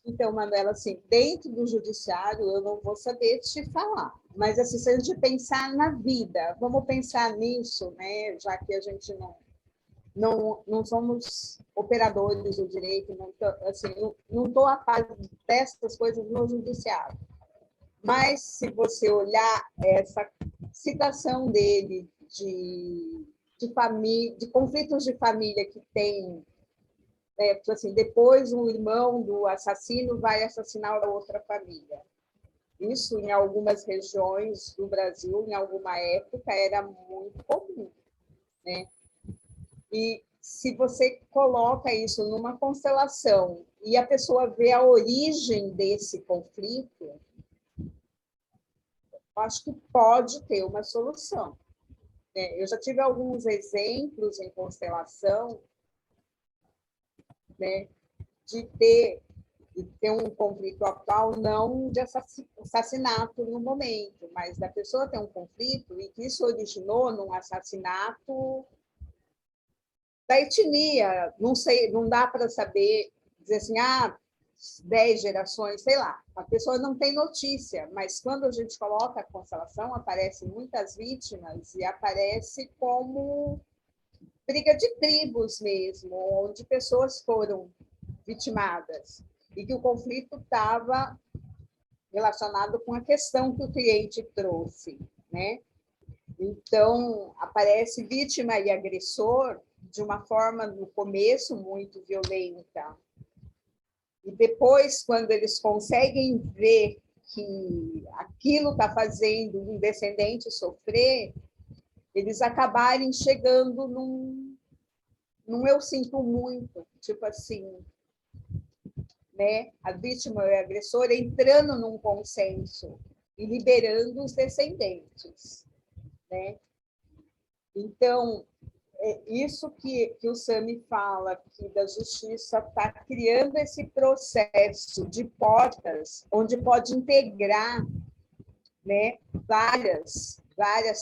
Então, Manuela, assim, dentro do judiciário, eu não vou saber te falar, mas assim, se a gente pensar na vida, vamos pensar nisso, né? Já que a gente não somos operadores do direito, não estou a par dessas coisas no judiciário. Mas, se você olhar essa citação dele de família, de conflitos de família que tem, assim, depois o irmão do assassino vai assassinar a outra família. Isso, em algumas regiões do Brasil, em alguma época, era muito comum, né? E se você coloca isso numa constelação e a pessoa vê a origem desse conflito, acho que pode ter uma solução. Eu já tive alguns exemplos em constelação, né, de ter um conflito atual, não de assassinato no momento, mas da pessoa ter um conflito e que isso originou num assassinato da etnia, não sei, não dá para saber, dizer assim, 10 gerações, sei lá, a pessoa não tem notícia, mas quando a gente coloca a constelação, aparecem muitas vítimas e aparece como briga de tribos mesmo, onde pessoas foram vitimadas e que o conflito estava relacionado com a questão que o cliente trouxe, né? Então, aparece vítima e agressor de uma forma, no começo, muito violenta. E depois, quando eles conseguem ver que aquilo está fazendo um descendente sofrer, eles acabarem chegando num eu sinto muito, tipo assim, né? A vítima e o agressor entrando num consenso e liberando os descendentes, né? Então, é isso que o Sami fala, que da justiça está criando esse processo de portas, onde pode integrar, né, várias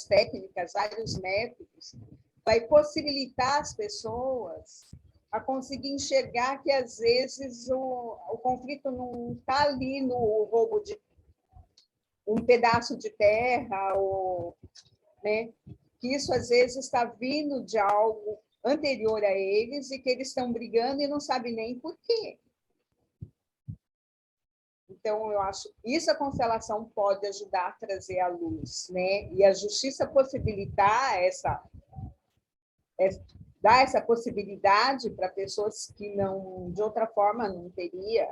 técnicas, vários métodos, vai possibilitar as pessoas a conseguir enxergar que, às vezes, o conflito não está ali no roubo de um pedaço de terra, ou, né, que isso, às vezes, está vindo de algo anterior a eles e que eles estão brigando e não sabem nem por quê. Então, eu acho que isso a constelação pode ajudar a trazer à luz, né? E a justiça possibilitar dar essa possibilidade para pessoas que não, de outra forma, não teria,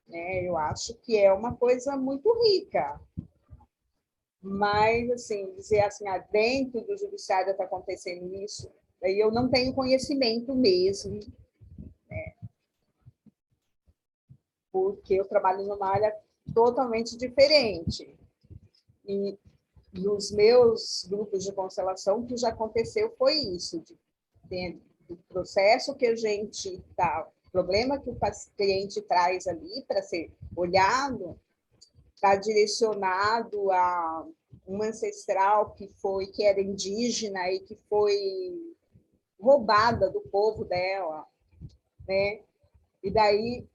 né? Eu acho que é uma coisa muito rica. Mas, assim, dizer assim, dentro do judiciário está acontecendo isso, aí eu não tenho conhecimento mesmo, porque eu trabalho numa área totalmente diferente. E nos meus grupos de constelação, o que já aconteceu foi isso, do processo que a gente está, problema que o cliente traz ali para ser olhado, está direcionado a um ancestral que era indígena e que foi roubada do povo dela, né? E daí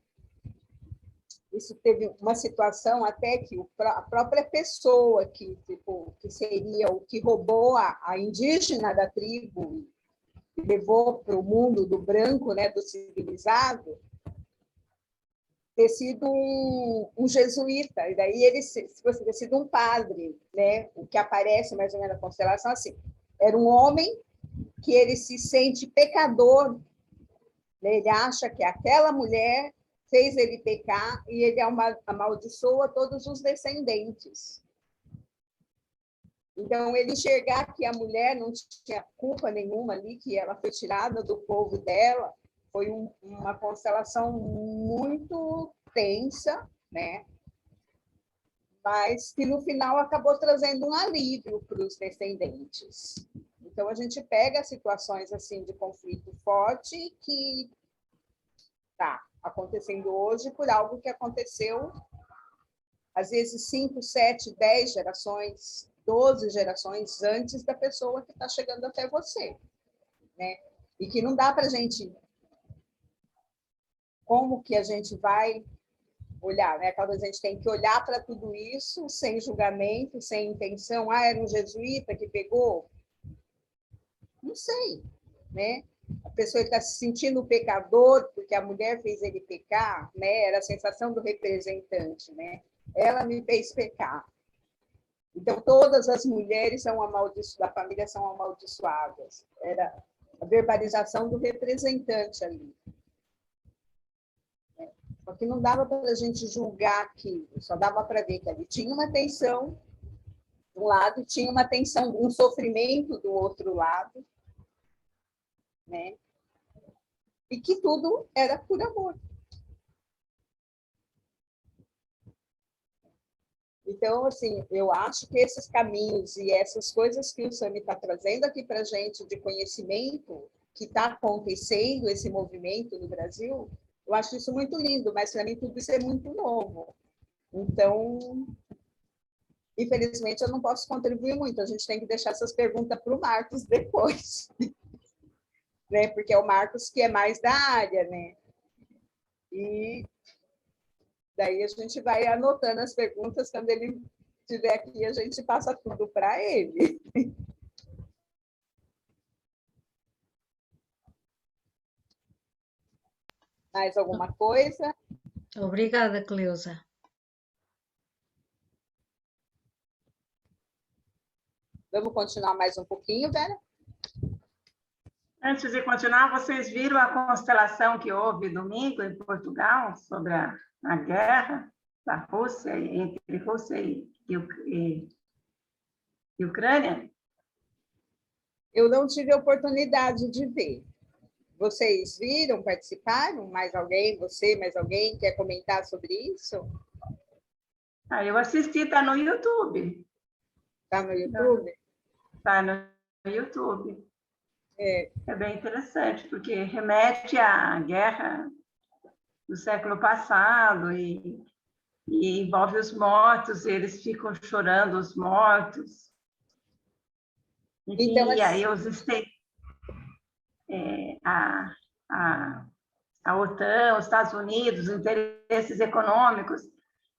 isso teve uma situação até que a própria pessoa que seria o que roubou a indígena da tribo e levou para o mundo do branco, né, do civilizado, ter sido um jesuíta, e daí ele se fosse ter sido um padre, né? O que aparece mais ou menos na constelação assim, era um homem que ele se sente pecador, né? Ele acha que aquela mulher fez ele pecar e ele amaldiçoa todos os descendentes. Então, ele enxergar que a mulher não tinha culpa nenhuma ali, que ela foi tirada do povo dela, foi uma constelação muito tensa, né? Mas que no final acabou trazendo um alívio para os descendentes. Então, a gente pega situações assim de conflito forte que está acontecendo hoje por algo que aconteceu, às vezes, 5, 7, 10 gerações, 12 gerações antes da pessoa que está chegando até você, né? E que não dá para a gente... Como que a gente vai olhar, né? Quando a gente tem que olhar para tudo isso sem julgamento, sem intenção. Era um jesuíta que pegou? Não sei, né? A pessoa está se sentindo pecador porque a mulher fez ele pecar, né? Era a sensação do representante, né? Ela me fez pecar. Então, todas as mulheres da família são amaldiçoadas. Era a verbalização do representante ali. Só que não dava para a gente julgar aquilo, só dava para ver que ali tinha uma tensão de um lado, tinha uma tensão, um sofrimento do outro lado, né? E que tudo era por amor. Então, assim, eu acho que esses caminhos e essas coisas que o Sami está trazendo aqui para a gente de conhecimento que está acontecendo, esse movimento no Brasil, eu acho isso muito lindo, mas para mim tudo isso é muito novo. Então, infelizmente, eu não posso contribuir muito. A gente tem que deixar essas perguntas para o Marcos depois, né? Porque é o Marcos que é mais da área, né? E daí a gente vai anotando as perguntas, quando ele estiver aqui, a gente passa tudo para ele. Mais alguma coisa? Obrigada, Cleusa. Vamos continuar mais um pouquinho, Vera? Antes de continuar, vocês viram a constelação que houve domingo em Portugal sobre a guerra da Rússia, entre Rússia e Ucrânia? Eu não tive a oportunidade de ver. Vocês viram, participaram? Mais alguém? Você, mais alguém quer comentar sobre isso? Eu assisti, está no YouTube. Está no YouTube? Está no YouTube. É bem interessante, porque remete à guerra do século passado e envolve os mortos, e eles ficam chorando os mortos. Então, e aí a OTAN, os Estados Unidos, interesses econômicos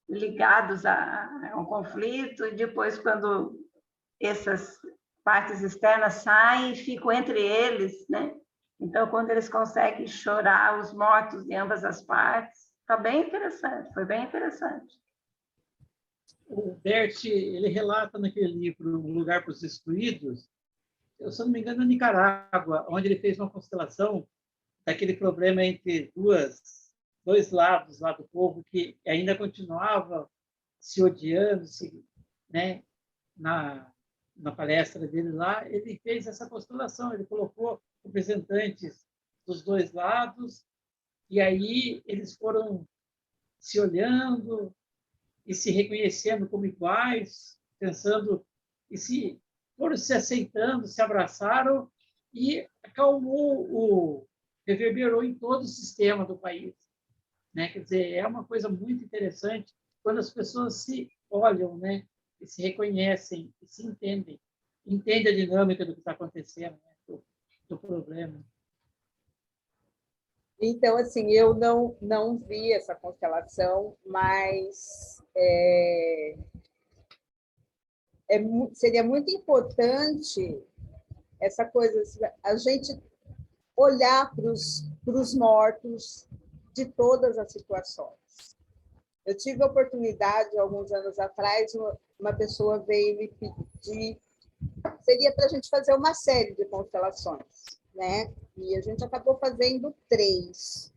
ligados ao conflito, e depois, quando essas partes externas saem, ficam entre eles, né? Então, quando eles conseguem chorar os mortos de ambas as partes, está bem interessante, foi bem interessante. O Bert, ele relata naquele livro Um Lugar para os Excluídos, se eu não me engano, na Nicarágua, onde ele fez uma constelação daquele problema entre duas dois lados lá do povo que ainda continuava se odiando, né? Na palestra dele lá, ele fez essa constelação, ele colocou representantes dos dois lados, e aí eles foram se olhando e se reconhecendo como iguais, pensando e foram se aceitando, se abraçaram e reverberou em todo o sistema do país, né? Quer dizer, é uma coisa muito interessante quando as pessoas se olham, né? E se reconhecem e se entendem a dinâmica do que está acontecendo, né? do problema. Então, assim, eu não vi essa constelação, mas seria muito importante essa coisa, a gente olhar para os mortos de todas as situações. Eu tive a oportunidade, alguns anos atrás, uma pessoa veio me pedir, seria para a gente fazer uma série de constelações, né? E a gente acabou fazendo 3.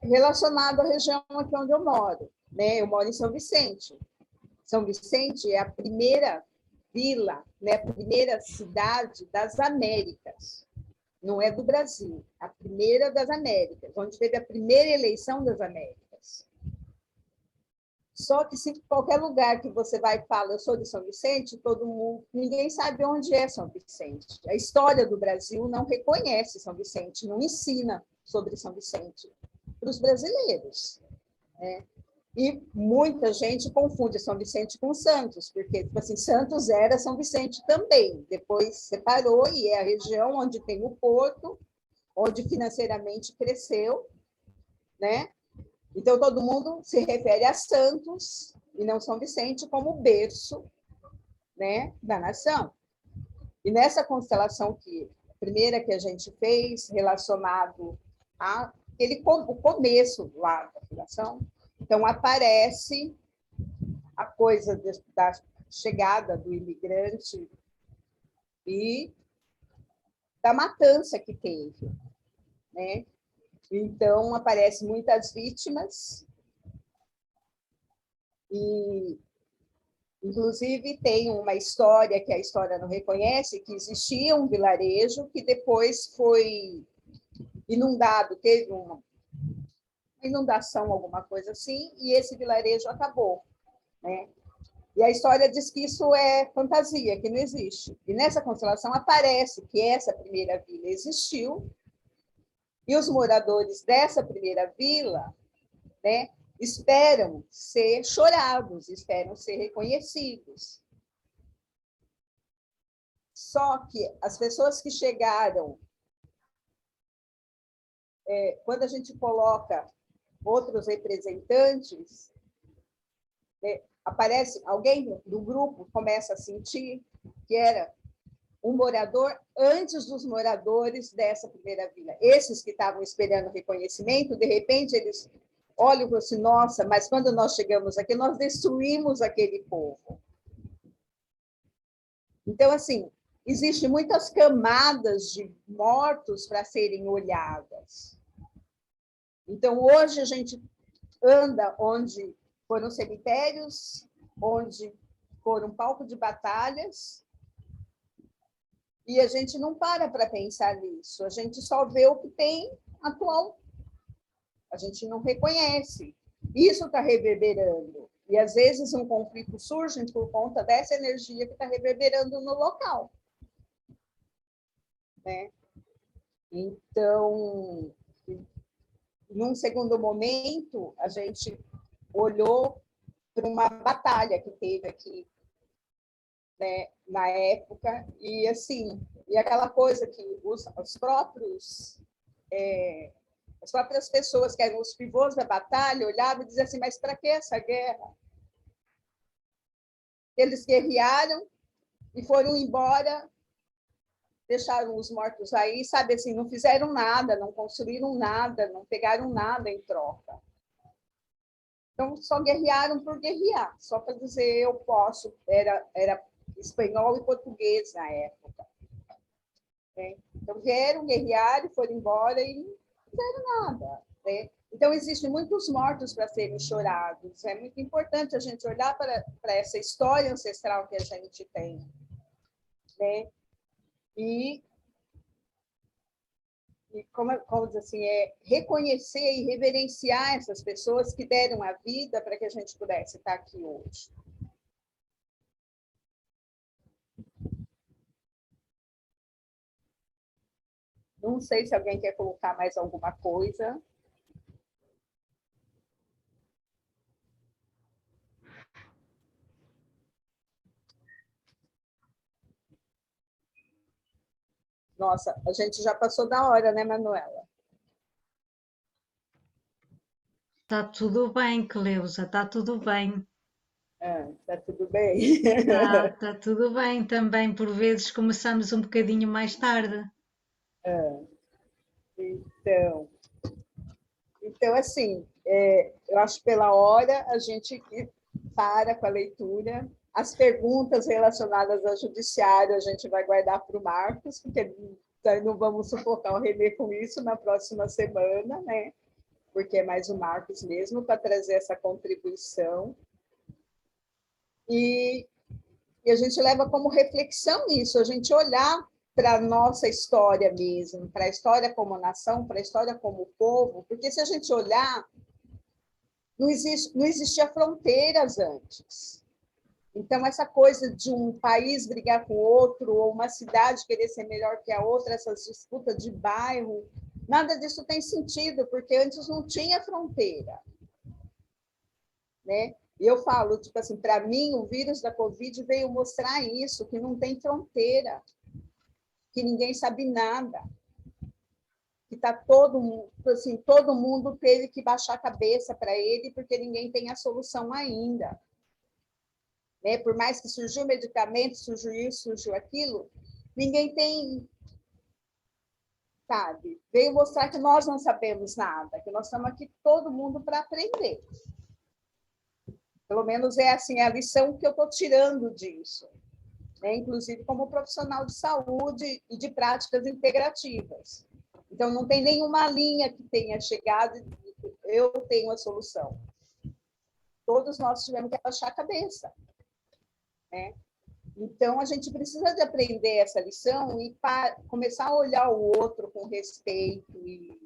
Relacionado à região aqui onde eu moro, né? Eu moro em São Vicente. São Vicente é a primeira vila, né? A primeira cidade das Américas. Não é do Brasil, a primeira das Américas, onde teve a primeira eleição das Américas. Só que se qualquer lugar que você vai e fala, eu sou de São Vicente, ninguém sabe onde é São Vicente. A história do Brasil não reconhece São Vicente, não ensina sobre São Vicente para os brasileiros, né? E muita gente confunde São Vicente com Santos, porque tipo assim, Santos era São Vicente também, depois separou e é a região onde tem o porto, onde financeiramente cresceu, né? Então, todo mundo se refere a Santos e não São Vicente como berço, né, da nação. E nessa constelação a primeira que a gente fez, relacionado o começo lá da fundação, então aparece a coisa da chegada do imigrante e da matança que teve, né? Então, aparecem muitas vítimas e, inclusive, tem uma história que a história não reconhece, que existia um vilarejo que depois foi inundado, teve uma inundação, alguma coisa assim, e esse vilarejo acabou, né? E a história diz que isso é fantasia, que não existe. E nessa constelação aparece que essa primeira vila existiu, e os moradores dessa primeira vila, né, esperam ser chorados, esperam ser reconhecidos. Só que as pessoas que chegaram, quando a gente coloca outros representantes, aparece alguém do grupo, começa a sentir que era um morador antes dos moradores dessa primeira vila. Esses que estavam esperando reconhecimento, de repente, eles olham e falam assim, nossa, mas quando nós chegamos aqui, nós destruímos aquele povo. Então, assim, existem muitas camadas de mortos para serem olhadas. Então, hoje a gente anda onde foram cemitérios, onde foram palco de batalhas, e a gente não para pensar nisso, a gente só vê o que tem atual. A gente não reconhece. Isso está reverberando. E, às vezes, um conflito surge por conta dessa energia que está reverberando no local, né? Então, num segundo momento, a gente olhou para uma batalha que teve aqui, né, na época, e assim, e aquela coisa que as próprias pessoas que eram os pivôs da batalha olhavam e diziam assim, mas para que essa guerra? Eles guerrearam e foram embora, deixaram os mortos aí, sabe assim, não fizeram nada, não construíram nada, não pegaram nada em troca. Então, só guerrearam por guerrear, só para dizer eu posso, era espanhol e português na época. Então, vieram, guerrearam, foram embora e fizeram nada, né? Então, existem muitos mortos para serem chorados. É muito importante a gente olhar para essa história ancestral que a gente tem, né? E como diz assim, reconhecer e reverenciar essas pessoas que deram a vida para que a gente pudesse estar aqui hoje. Não sei se alguém quer colocar mais alguma coisa. Nossa, a gente já passou da hora, né, Manuela? Está tudo bem, Cleusa, está tudo bem. Tá tudo bem? Está tudo bem também. Por vezes começamos um bocadinho mais tarde. Então assim, eu acho que pela hora a gente para com a leitura. As perguntas relacionadas ao judiciário a gente vai guardar para o Marcos, porque não vamos sufocar o Renê com isso na próxima semana, né? Porque é mais o Marcos mesmo para trazer essa contribuição. E a gente leva como reflexão isso, a gente olhar para a nossa história mesmo, para a história como nação, para a história como povo, porque se a gente olhar, não existia fronteiras antes. Então, essa coisa de um país brigar com o outro, ou uma cidade querer ser melhor que a outra, essas disputas de bairro, nada disso tem sentido, porque antes não tinha fronteira, né? E eu falo, tipo assim, para mim, o vírus da Covid veio mostrar isso, que não tem fronteira, que ninguém sabe nada, que tá todo mundo teve que baixar a cabeça para ele, porque ninguém tem a solução ainda. Né? Por mais que surgiu medicamento, surgiu isso, surgiu aquilo, ninguém tem, sabe? Veio mostrar que nós não sabemos nada, que nós estamos aqui todo mundo para aprender. Pelo menos é assim a lição que eu estou tirando disso, né? Inclusive como profissional de saúde e de práticas integrativas. Então, não tem nenhuma linha que tenha chegado e eu tenho a solução. Todos nós tivemos que abaixar a cabeça, né? Então, a gente precisa de aprender essa lição e começar a olhar o outro com respeito e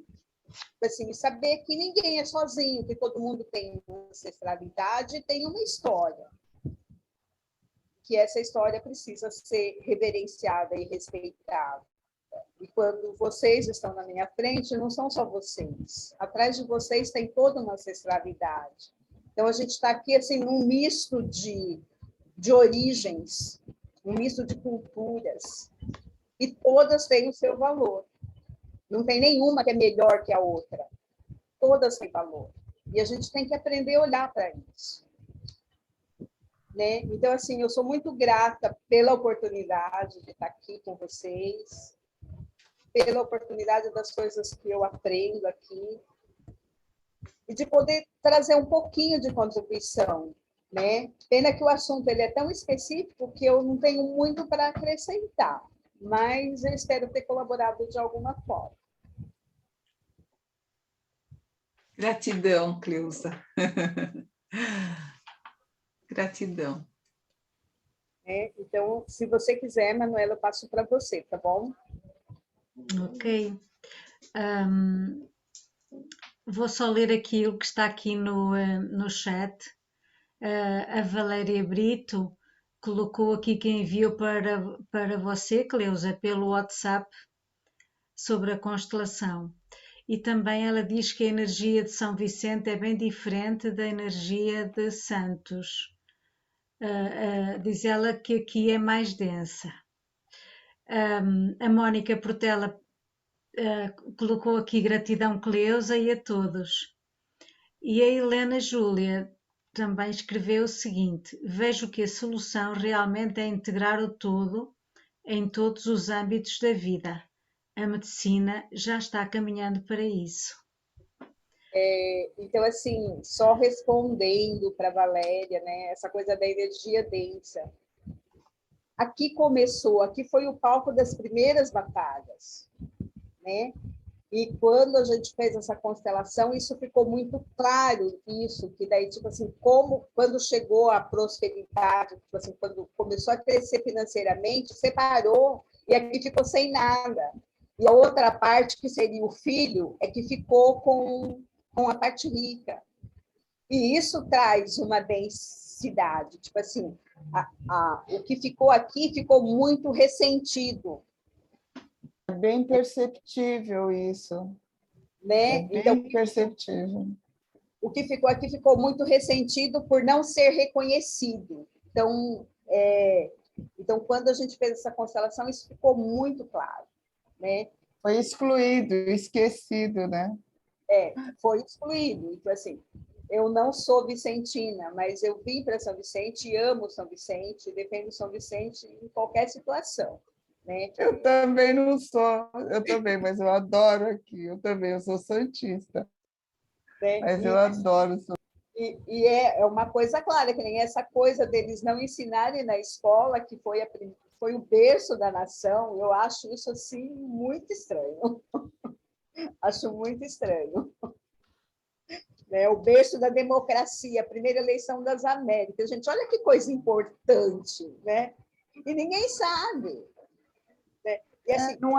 assim, saber que ninguém é sozinho, que todo mundo tem uma ancestralidade e tem uma história. Que essa história precisa ser reverenciada e respeitada. E quando vocês estão na minha frente, não são só vocês. Atrás de vocês tem toda uma ancestralidade. Então, a gente está aqui assim, num misto de origens, um misto de culturas, e todas têm o seu valor. Não tem nenhuma que é melhor que a outra. Todas têm valor. E a gente tem que aprender a olhar para isso. Né? Então, assim, eu sou muito grata pela oportunidade de estar aqui com vocês, pela oportunidade das coisas que eu aprendo aqui, e de poder trazer um pouquinho de contribuição. Né? Pena que o assunto ele é tão específico que eu não tenho muito para acrescentar, mas eu espero ter colaborado de alguma forma. Gratidão, Cleusa. Gratidão. Então, se você quiser, Manuela, eu passo para você, tá bom? Ok. Vou só ler aqui o que está aqui no chat. A Valéria Brito colocou aqui que enviou para você, Cleusa, pelo WhatsApp, sobre a constelação. E também ela diz que a energia de São Vicente é bem diferente da energia de Santos. Diz ela que aqui é mais densa. A Mónica Portela colocou aqui gratidão, Cleusa, e a todos. E a Helena Júlia também escreveu o seguinte: vejo que a solução realmente é integrar o todo em todos os âmbitos da vida. A medicina já está caminhando para isso. Então, assim, só respondendo para a Valéria, né, essa coisa da energia densa. Aqui foi o palco das primeiras batalhas, né? E quando a gente fez essa constelação, isso ficou muito claro, isso, que daí, tipo assim, como quando chegou a prosperidade, tipo assim, quando começou a crescer financeiramente, separou e aqui ficou sem nada. E a outra parte, que seria o filho, é que ficou com a parte rica. E isso traz uma densidade, tipo assim, o que ficou aqui ficou muito ressentido. É bem perceptível isso. Né? É bem Então, perceptível. o que ficou aqui ficou muito ressentido por não ser reconhecido. Então, quando a gente fez essa constelação, isso ficou muito claro. Né? Foi excluído, esquecido, né? Foi excluído. Então, assim, eu não sou vicentina, mas eu vim para São Vicente, amo São Vicente, defendo São Vicente em qualquer situação. Né? Eu também não sou, mas eu adoro aqui, eu sou santista, Né? mas eu adoro. E é uma coisa clara, que nem essa coisa deles não ensinarem na escola, que foi o berço da nação, eu acho isso assim muito estranho. Acho muito estranho. Né? O berço da democracia, a primeira eleição das Américas. Gente, olha que coisa importante, né? E ninguém sabe. Né? E, assim, Não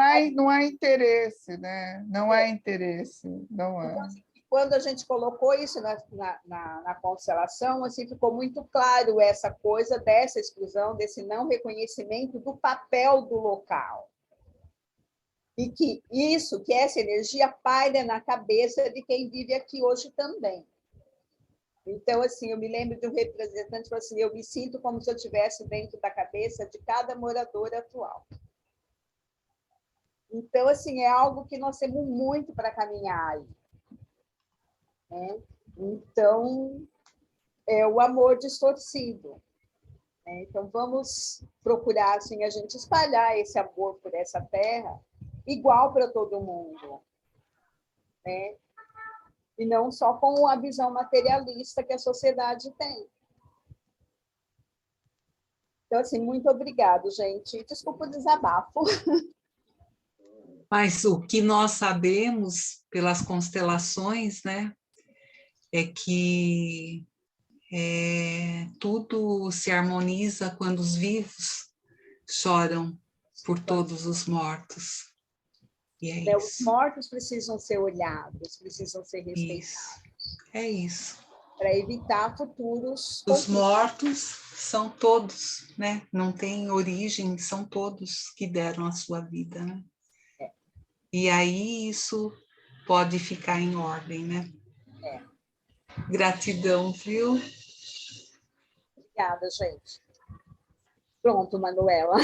há interesse, né? Não há interesse, não é. Então, assim, quando a gente colocou isso na constelação, assim, ficou muito claro essa coisa dessa exclusão, desse não reconhecimento do papel do local. E que essa energia paira na cabeça de quem vive aqui hoje também. Então, assim, eu me lembro de um representante que falou assim, eu me sinto como se eu estivesse dentro da cabeça de cada morador atual. Então, assim, é algo que nós temos muito para caminhar aí. Né? Então, é o amor distorcido. Né? Então, vamos procurar, assim, a gente espalhar esse amor por essa terra igual para todo mundo. Né? E não só com a visão materialista que a sociedade tem. Então, assim, muito obrigado, gente. Desculpa o desabafo. Mas o que nós sabemos pelas constelações, né, é que tudo se harmoniza quando os vivos choram por todos os mortos. E é Os isso. mortos precisam ser olhados, precisam ser respeitados. É isso. Para evitar futuros Os conflitos. mortos são todos, né? Não tem origem, são todos que deram a sua vida, né? E aí isso pode ficar em ordem, né? Gratidão, viu? Obrigada, gente. Pronto, Manuela.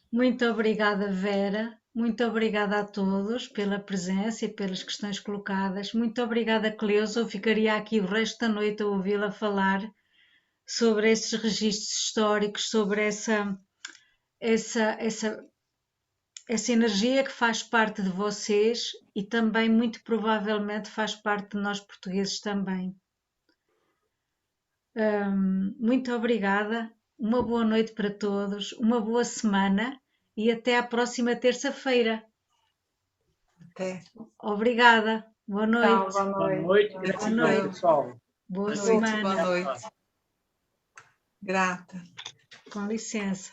Muito obrigada, Vera. Muito obrigada a todos pela presença e pelas questões colocadas. Muito obrigada, Cleusa. Eu ficaria aqui o resto da noite a ouvi-la falar sobre esses registros históricos, sobre essa energia que faz parte de vocês e também, muito provavelmente, faz parte de nós portugueses também. Muito obrigada. Uma boa noite para todos, uma boa semana e até à próxima terça-feira. Até. Obrigada. Boa noite. Tchau, boa Boa noite. noite, gratidão, pessoal. Boa Boa semana. noite. Grata. Com licença.